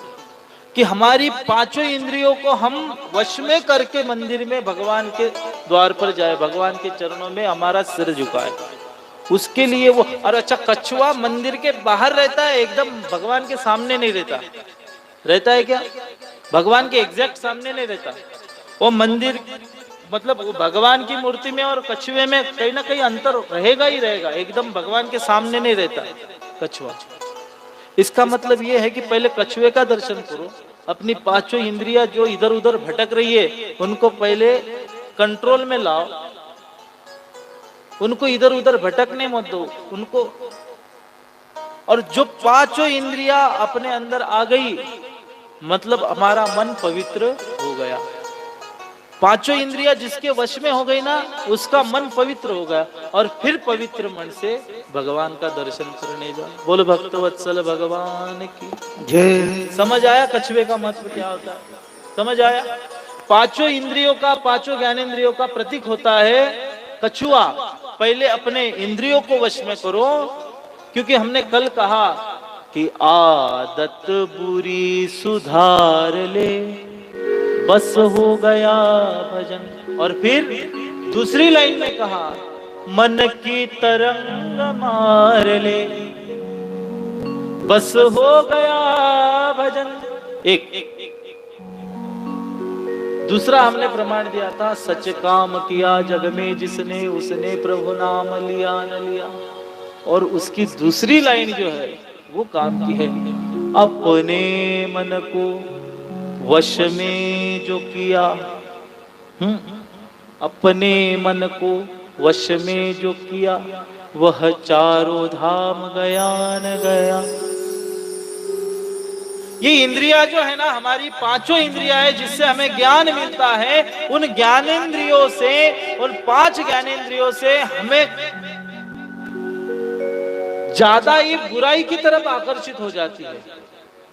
कि हमारी 5 इंद्रियों को हम वश में करके मंदिर में भगवान के द्वार पर जाए, भगवान के चरणों में हमारा सिर झुकाए। उसके लिए वो। और अच्छा, कछुआ मंदिर के बाहर रहता है, एकदम भगवान के सामने नहीं रहता। रहता है क्या? भगवान के एग्जैक्ट सामने नहीं रहता। वो मंदिर मतलब भगवान की मूर्ति में और कछुए में कहीं ना कहीं अंतर रहेगा ही रहेगा, एकदम भगवान के सामने नहीं रहता कछुआ। इसका मतलब ये है कि पहले कछुए का दर्शन करो, अपनी 5 इंद्रियां जो इधर उधर भटक रही है उनको पहले कंट्रोल में लाओ, उनको इधर उधर भटकने मत दो उनको। और जो 5 इंद्रियां अपने अंदर आ गई मतलब हमारा मन पवित्र हो गया। 5 इंद्रियां जिसके वश में हो गई ना, उसका मन पवित्र हो गया। और फिर पवित्र मन से भगवान का दर्शन करने जाओ। बोलो भक्तवत्सल भगवान की जय। समझ आया कछुए का महत्व क्या होता है? समझ आया? 5 इंद्रियों का, 5 ज्ञानेंद्रियों का प्रतीक होता है कछुआ। पहले अपने इंद्रियों को वश में करो, क्योंकि हमने कल कहा कि आदत बुरी सुधार ले, बस हो गया भजन। और फिर दूसरी लाइन में कहा मन की तरंग मार ले, बस हो गया भजन। एक दूसरा हमने प्रमाण दिया था, सच काम किया जग में जिसने, उसने प्रभु नाम लिया न लिया। और उसकी दूसरी लाइन जो है वो काम की है, अपने मन को वश में जो किया, अपने मन को वश में जो किया, वह चारों धाम गया न गया। ये इंद्रिया जो है ना, हमारी पांचों इंद्रिया है जिससे हमें ज्ञान मिलता है, उन ज्ञानेंद्रियों से, उन 5 ज्ञानेंद्रियों से हमें ज्यादा ये बुराई की तरफ आकर्षित हो जाती है,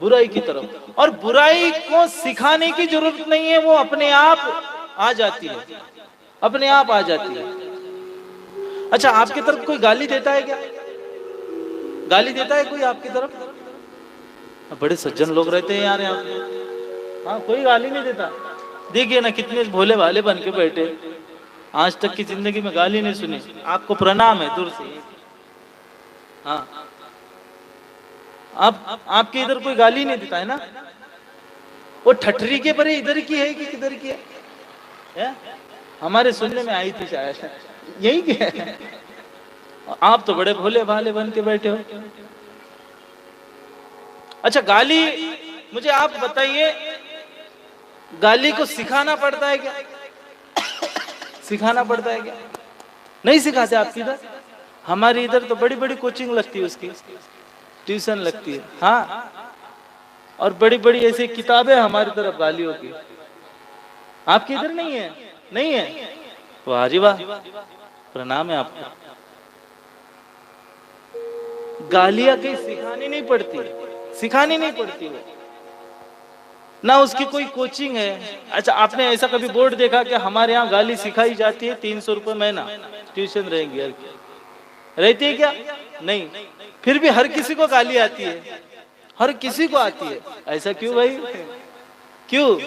बुराई की तरफ। और बुराई को सिखाने की जरूरत नहीं है, वो अपने आप आ जाती है, अपने आप आ जाती है। अच्छा, आपकी तरफ कोई गाली देता है क्या? गाली देता है कोई आपकी तरफ? बड़े सज्जन लोग रहते हैं यार यहाँ पे। हाँ, कोई गाली नहीं देता। देखिए ना, कितने भोले भाले बन के बैठे, आज तक की जिंदगी में गाली नहीं सुनी। आपको प्रणाम है दूर से। हाँ, आपके इधर कोई गाली नहीं देता है ना? वो ठठरी के परे इधर की है कि किधर की है? हमारे सुनने में आई थी शायद, यही की है। आप तो बड़े भोले भाले बन के बैठे हो। अच्छा, गाली, मुझे आप बताइए, गाली को सिखाना पड़ता है क्या? सिखाना पड़ता है क्या? नहीं सिखाते आपकी इधर? हमारी इधर तो बड़ी बड़ी कोचिंग लगती है, उसकी ट्यूशन लगती है। हाँ, और बड़ी बड़ी ऐसी किताबें हमारी तरफ गालियों की। आपके इधर नहीं है? नहीं है? वाह जी वाह, प्रणाम है आपको। गालियां कहीं सिखानी नहीं पड़ती, सिखानी नहीं पड़ती वो ना, उसकी कोई कोचिंग है। अच्छा, आपने ऐसा कभी बोर्ड देखा कि हमारे यहाँ गाली सिखाई जाती है, 300 रुपए महीना ट्यूशन रहेंगी? रहती है क्या? नहीं। फिर भी हर किसी को गाली आती है, हर किसी को आती है। ऐसा क्यों भाई? क्यों?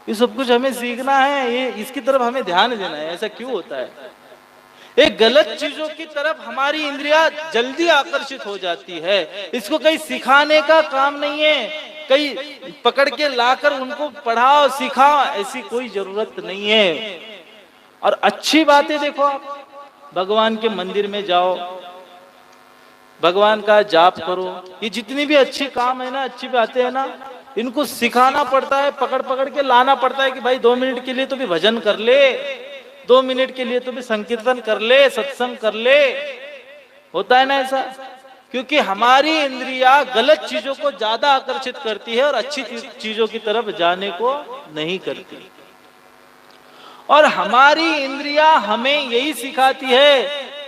ये सब कुछ हमें सीखना है, ये इसकी तरफ हमें ध्यान देना है। ऐसा क्यों होता है? एक गलत चीजों की तरफ हमारी इंद्रिया जल्दी आकर्षित हो जाती है। इसको कहीं सिखाने का काम नहीं है, कहीं पकड़ के लाकर उनको पढ़ाओ सिखाओ, ऐसी कोई जरूरत नहीं है। और अच्छी बातें देखो, आप भगवान के मंदिर में जाओ, भगवान का जाप करो, ये जितनी भी अच्छी काम है ना, अच्छी बातें है ना, इनको सिखाना पड़ता है, पकड़ पकड़ के लाना पड़ता है कि भाई 2 मिनट के लिए तो भी भजन कर ले, 2 मिनट के लिए तो भी संकीर्तन कर ले, सत्संग कर ले। होता है ना ऐसा? क्योंकि हमारी इंद्रिया गलत चीजों को ज्यादा आकर्षित करती है और अच्छी चीजों की तरफ जाने को नहीं करती। और हमारी इंद्रिया हमें यही सिखाती है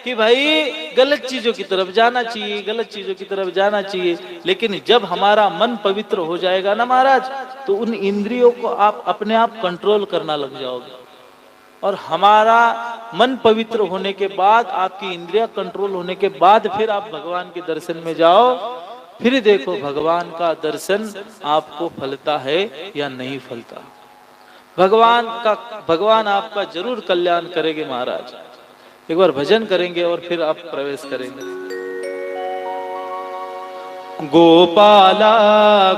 कि भाई गलत चीजों की तरफ जाना चाहिए, गलत चीजों की तरफ जाना चाहिए। लेकिन जब हमारा मन पवित्र हो जाएगा ना महाराज, तो उन इंद्रियों को आप अपने आप कंट्रोल करना लग जाओगे। और हमारा मन पवित्र होने के बाद, आपकी इंद्रिया कंट्रोल होने के बाद, फिर आप भगवान के दर्शन में जाओ, फिर देखो भगवान का दर्शन आपको फलता है या नहीं फलता। भगवान आपका जरूर कल्याण करेंगे महाराज। एक बार भजन करेंगे और फिर आप प्रवेश करेंगे। गोपाला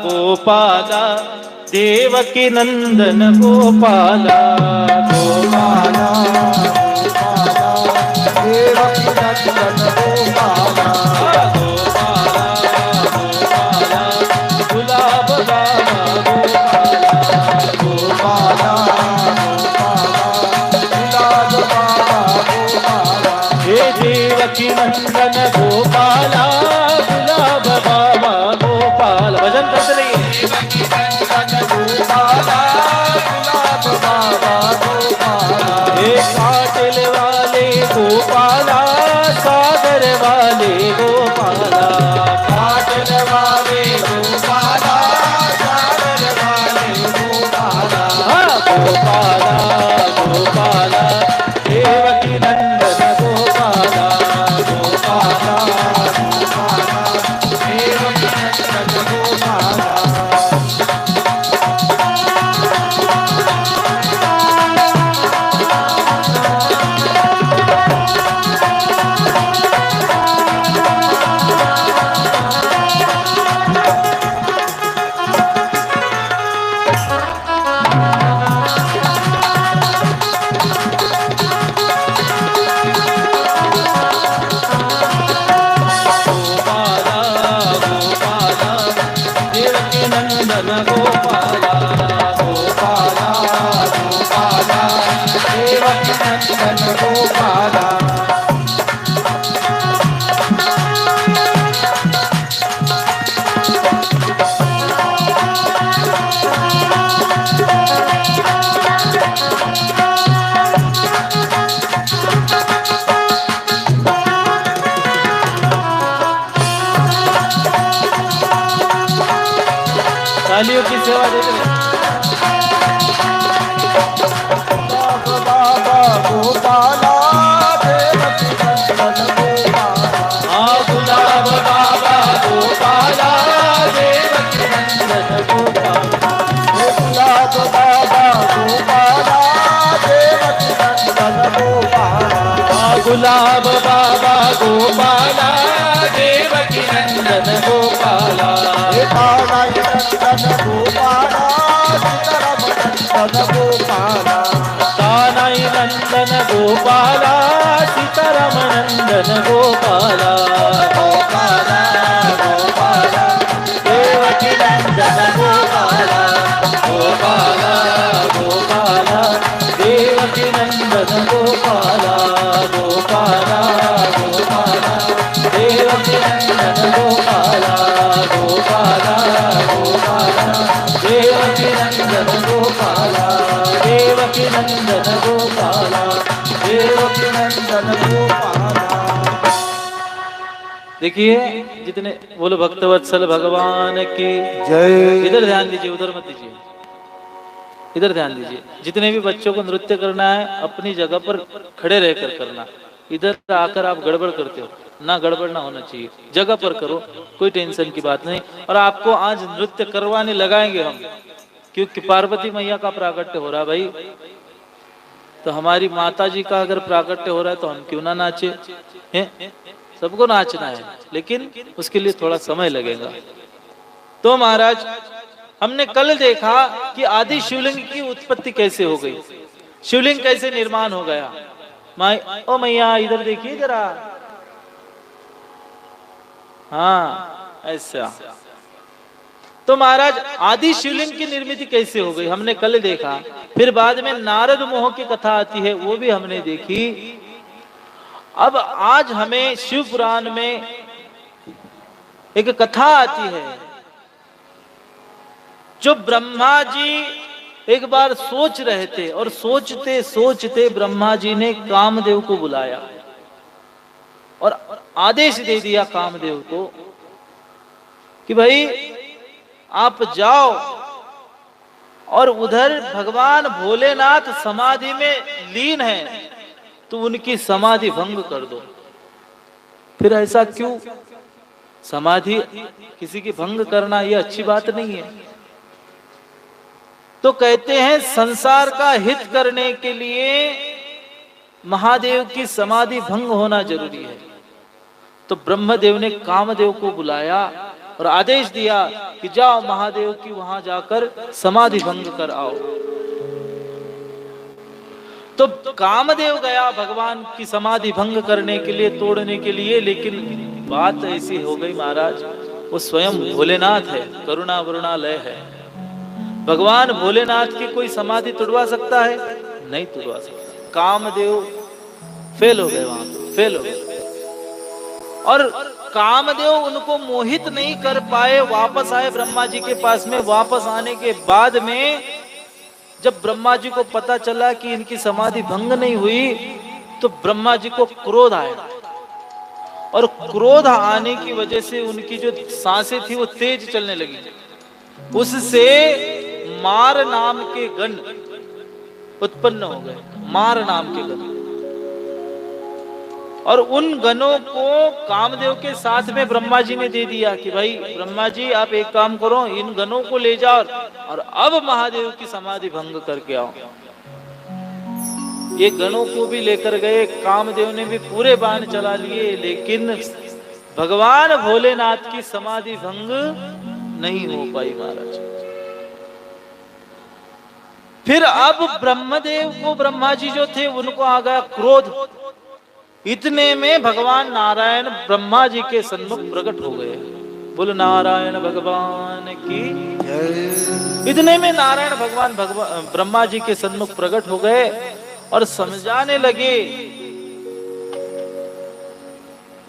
गोपाला देवकी नंदन गोपाला, गोपाला गोपाला देवकी नंदन गोपाला, गोपाला गोपाला गुलाब बाबा गोपाला, गोपाला गोपाला गुलाब बाबा गोपाला, हे देवकी नंदन गोपाला गुलाब बाबा गोपाला। भजन करते रहिए। काटल वाले गोपाला, सागर वाले गोपाला, काटल वाले गोपाला, सागर वाले गोपाला, गोपाला गोपाला देवकी नंदन गोपाला, गोपाला तालियों की सेवा देते रहे। बाबा गोपाला देवकी नंदन गोपाला। हाँ गुलाब बाबा गोपाला देवकी नंदन गोपाला। गुलाब बाबा गोपाला देवकी नंदन गोपाला। हाँ गुलाब बाबा गोपाला देवकी नंदन गोपाला। कानाई नंदन गोपाला सीताराम नंदन गोपाला। कानाई नंदन गोपाला सीताराम नंदन गोपाला। गोपाला गोपाला देवकी नंदन गोपाला। गोपाला गोपाला देवकी नंदन गोपाला। गोपाला गोपाला देवकी नंदन गोपाला। गोपाला गोपाला देवकी नंदन गोपाला। देवकी नंदन गोपाला। देवकी नंदन गोपाला। देखिए जितने बोलो भक्तवत्सल भगवान की जय। इधर ध्यान दीजिए, उधर मत दीजिए, इधर ध्यान दीजिए। जितने भी बच्चों को नृत्य करना है अपनी जगह पर खड़े रहकर करना। इधर आकर आप गड़बड़ करते हो ना, गड़बड़ ना होना चाहिए, जगह पर करो, कोई टेंशन की बात नहीं। और आपको आज नृत्य करवाने लगाएंगे हम, क्योंकि पार्वती मैया का प्राकट्य हो रहा है भाई। तो हमारी माता जी का अगर प्राकट्य हो रहा है तो हम क्यों ना नाचे हैं? सबको नाचना है, लेकिन उसके लिए थोड़ा समय लगेगा। तो महाराज हमने कल देखा कि आदि शिवलिंग की उत्पत्ति कैसे हो गई, शिवलिंग कैसे निर्माण हो गया। ओ मैया इधर देखिए जरा, हाँ ऐसा। तो महाराज आदि शिवलिंग की निर्मिति कैसे हो गई हमने कल देखा। फिर बाद में नारद मोह की कथा आती है, वो भी हमने देखी। अब आज हमें शिव पुराण में एक कथा आती है, जो ब्रह्मा जी एक बार सोच रहे थे और सोचते सोचते ब्रह्मा जी ने कामदेव को बुलाया और आदेश दे दिया कामदेव को कि भाई आप जाओ और उधर भगवान भोलेनाथ समाधि में लीन है, तो उनकी समाधि भंग कर दो। फिर ऐसा क्यों? समाधि किसी की भंग करना ये अच्छी बात नहीं है। तो कहते हैं संसार का हित करने के लिए महादेव की समाधि भंग होना जरूरी है। तो ब्रह्मदेव ने कामदेव को बुलाया और आदेश दिया कि जाओ महादेव की वहां जाकर समाधि भंग कर आओ। तो कामदेव गया भगवान की समाधि भंग करने के लिए, तोड़ने के लिए। लेकिन बात ऐसी हो गई महाराज, वो स्वयं भोलेनाथ है, करुणा वरुणालय है। भगवान भोलेनाथ की कोई समाधि तुड़वा सकता है? नहीं तुड़वा सकता। कामदेव फेल हो गए, वहां फेल हो गए। और कामदेव उनको मोहित नहीं कर पाए, वापस आए ब्रह्मा जी के पास में। वापस आने के बाद में जब ब्रह्मा जी को पता चला कि इनकी समाधि भंग नहीं हुई, तो ब्रह्मा जी को क्रोध आया। और क्रोध आने की वजह से उनकी जो सांसें थी वो तेज चलने लगी। उससे मार नाम के गण उत्पन्न हो गए, मार नाम के गण। और उन गणों को कामदेव के साथ में ब्रह्मा जी ने दे दिया कि भाई ब्रह्मा जी आप एक काम करो, इन गणों को ले जाओ और अब महादेव की समाधि भंग करके आओ। ये गणों को भी लेकर गए, कामदेव ने भी पूरे बाण चला लिए, लेकिन भगवान भोलेनाथ की समाधि भंग नहीं हो पाई महाराज। फिर अब ब्रह्मदेव को, ब्रह्मा जी जो थे उनको आ गया क्रोध। इतने में भगवान नारायण ब्रह्मा जी के सन्मुख प्रकट हो गए। बोलो नारायण भगवान की जय। इतने में नारायण भगवान ब्रह्मा जी के सन्मुख प्रकट हो गए और समझाने लगे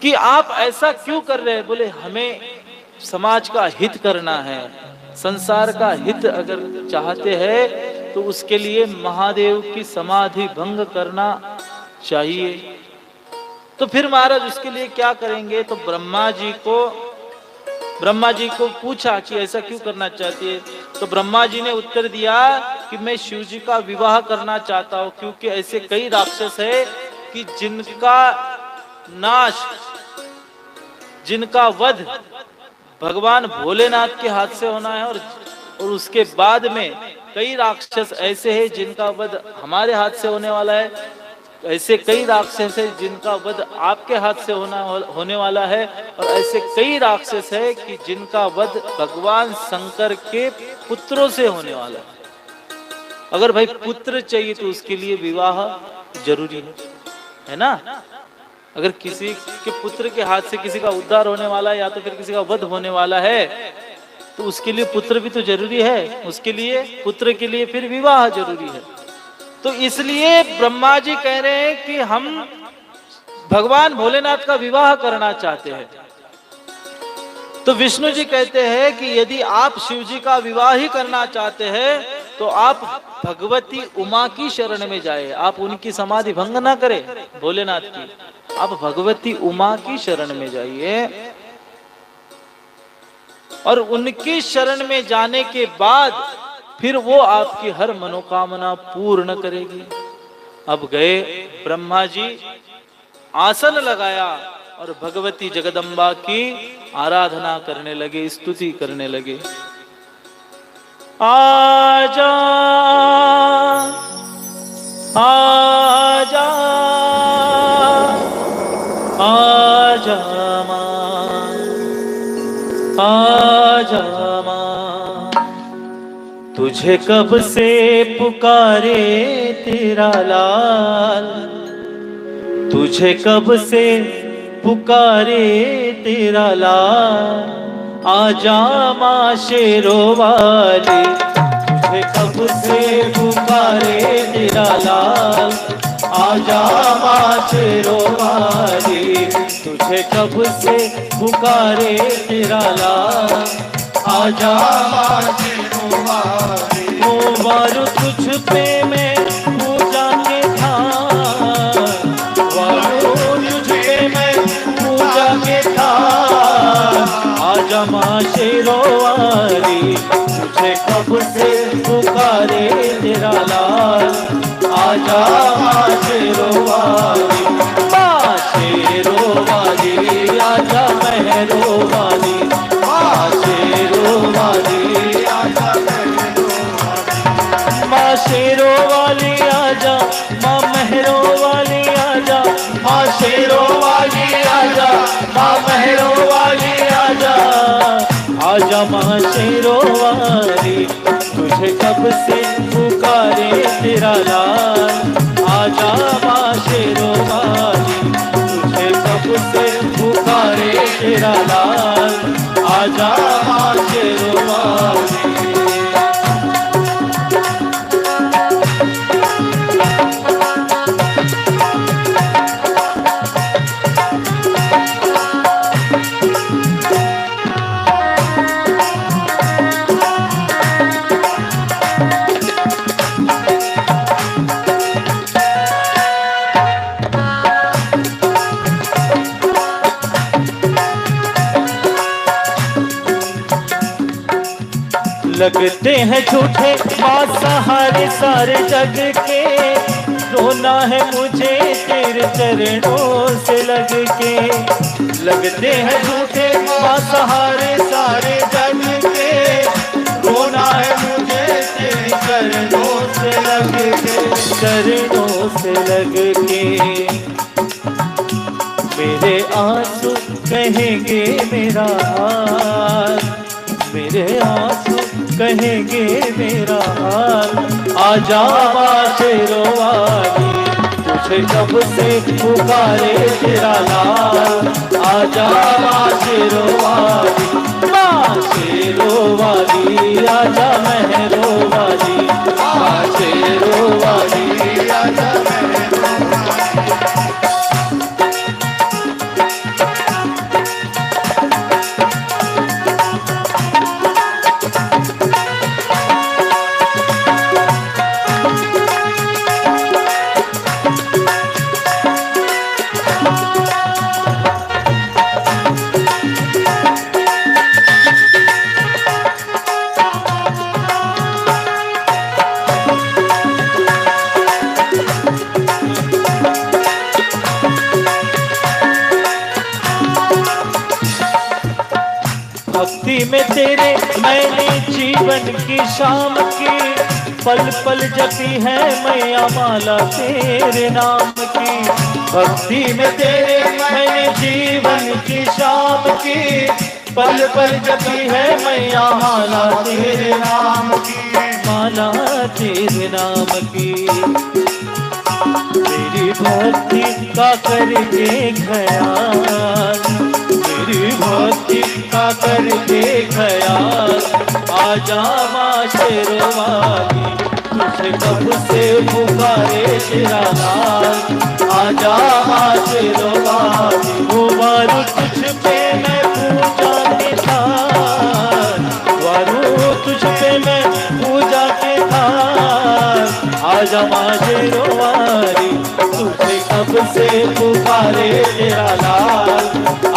कि आप ऐसा क्यों कर रहे हैं। बोले हमें समाज का हित करना है, संसार का हित अगर चाहते हैं तो उसके लिए महादेव की समाधि भंग करना चाहिए। तो फिर महाराज उसके लिए क्या करेंगे। तो ब्रह्मा जी को पूछा कि ऐसा क्यों करना चाहती है। तो ब्रह्मा जी ने उत्तर दिया कि मैं शिव जी का विवाह करना चाहता हूं, क्योंकि ऐसे कई राक्षस है कि जिनका नाश, जिनका वध भगवान भोलेनाथ के हाथ से होना है, और उसके बाद में कई राक्षस ऐसे हैं जिनका वध हमारे हाथ से होने वाला है। ऐसे कई राक्षस है जिनका वध आपके हाथ से होने वाला है, और ऐसे कई राक्षस है कि जिनका वध भगवान शंकर के पुत्रों से होने वाला है। अगर भाई पुत्र चाहिए तो उसके लिए विवाह जरूरी है ना। अगर किसी के पुत्र के हाथ से किसी का उद्धार होने वाला है या तो फिर किसी का वध होने वाला है, तो उसके लिए पुत्र भी तो जरूरी है, उसके लिए पुत्र के लिए फिर विवाह जरूरी है। तो इसलिए ब्रह्मा जी कह रहे हैं कि हम भगवान भोलेनाथ का विवाह करना चाहते हैं। तो विष्णु जी कहते हैं कि यदि आप शिव जी का विवाह ही करना चाहते हैं तो आप भगवती उमा की शरण में जाए, आप उनकी समाधि भंग ना करें भोलेनाथ की, आप भगवती उमा की शरण में जाइए, और उनकी शरण में जाने के बाद फिर वो आपकी हर मनोकामना पूर्ण करेगी। अब गए ब्रह्मा जी, आसन लगाया और भगवती जगदम्बा की आराधना करने लगे, स्तुति करने लगे। आजा आजा आजा मां, आजा मां, तुझे कब से पुकारे तेरा लाल, तुझे कब से पुकारे तेरा लाल, आजा मां शेरों वाली, तुझे कब से पुकारे तेरा लाल, आजा मां शेरों वाली, तुझे कब से पुकारे तेरा लाल, आजा मां शेरों वाली। ओ वारू तुझ पे मैं पूजा के था, वारू तुझ पे मैं पूजा के था, आजा मां शेरों वाली, तुझे कब से पुकारे तेरा लाल, आजा मां शेरों वाली, मां शेरों वाली, आजा मेहरों वाली, मां शेरों वाली, आजा मेहरों वाली, मां शेरों वाली आजा, मां मेहरों वाली आजा, मां शेरों वाली आजा, मां मेहरों वाली आजा, आजा मां शेरों वाली, तुझे कब से पुकारे तेरा लाल, आजा मां शेरों वाली, तुझे कब से पुकारे तेरा लाल, आजा मां शेरों वाली। लगते हैं झूठे सहारे सारे जग के, रोना है मुझे तेरे चरणों से लग के, लगते हैं झूठे सहारे सारे जग के, रोना है मुझे तेरे चरणों से लग के, चरणों से लग के, मेरे आंसू कहेंगे मेरा हाल, मेरे आंसू कहेंगे मेरा हाल, आजा मां शेरों वाली, तुझे कब से पुकारे तेरा लाल, आजा मां शेरों वाली, मां शेरों वाली, आजा मेहरों वाली, मां शेरों वाली, आजा मेहरों वाली। में तेरे मैंने जीवन की शाम की, पल पल जपी है मैया माला तेरे नाम की। भक्ति में तेरे मैंने जीवन की शाम की, पल पल जपी है मैया माला तेरे नाम की, माला तेरे नाम की। मेरी भक्ति का करके ख्याल, मेरी भक्ति का करके ख्याल, आजा माँ शेरवाली, तुझे कब से पुकारे तेरा लाल। आजा माँ शेरवाली, वो वारू तुझ पे मैं पूजा के थाल, वारू तुझ पे मैं पूजा के थाल। आजा माँ शेरवाली, तुझे कब से पुकारे तेरा लाल।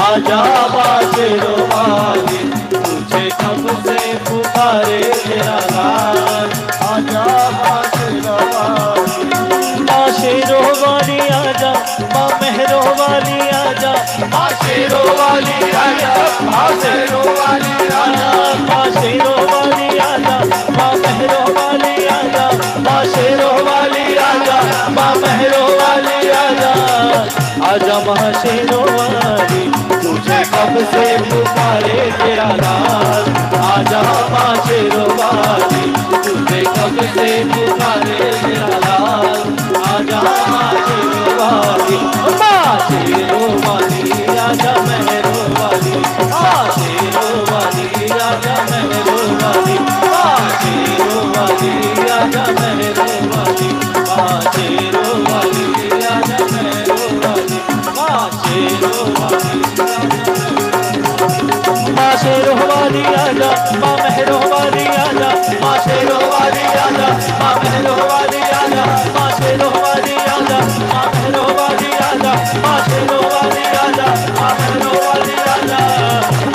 आजा माँ शेरवाली, तुझे कब से पुकारे तेरा लाल। आजा माँ शेरवाली, माँ शेरवाली आजा, माँ मेहरवाली आजा, माँ शेरवाली आजा, माँ शेरवाली आजा, माँ शेरवाली आजा, माँ मेहरवाली आजा, माँ शेरवाली आजा, माँ मेहरवाली आजा। आजा माँ शेरवाली, तुझे कब से पुकारे तेरा लाल। आजा माँ शेरवाली, तुझे कब से पुकारे तेरा लाल। आजा माँ शेरवाली, माँ शेरवाली आजा मेहरवाली, माँ शेरवाली आजा मेहरवाली, माँ शेरवाली आजा मेहरवाली, माँ शेरवाली आजा मेहरवाली, माँ शेरवाली। माँ शेरवाली आजा, माँ मेहरवाली आजा, माँ शेरवाली आजा, माँ मेहरवाली आजा, माँ शेरवाली आजा, माँ मेहरवाली आजा, माँ शेरवाली आजा, माँ मेहरवाली आजा।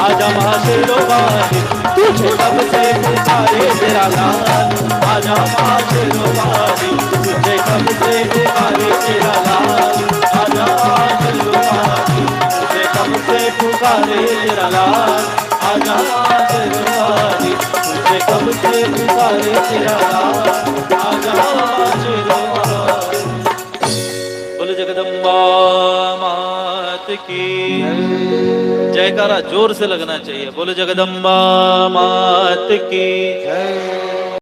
आजा माँ शेरवाली, तुझे कब से पुकारे तेरा लाल। आजा माँ शेरवाली, तुझे कब से पुकारे तेरा लाल। आजा माँ शेरवाली, तुझे कब से पुकारे तेरा लाल। आजा माँ शेरवाली, तुझे कब से पुकारे तेरा लाल। आजा माँ शेरवाली। बोलो जगदम्बा मात की जयकारा जोर से लगना चाहिए। बोलो जगदम्बा मात की जय।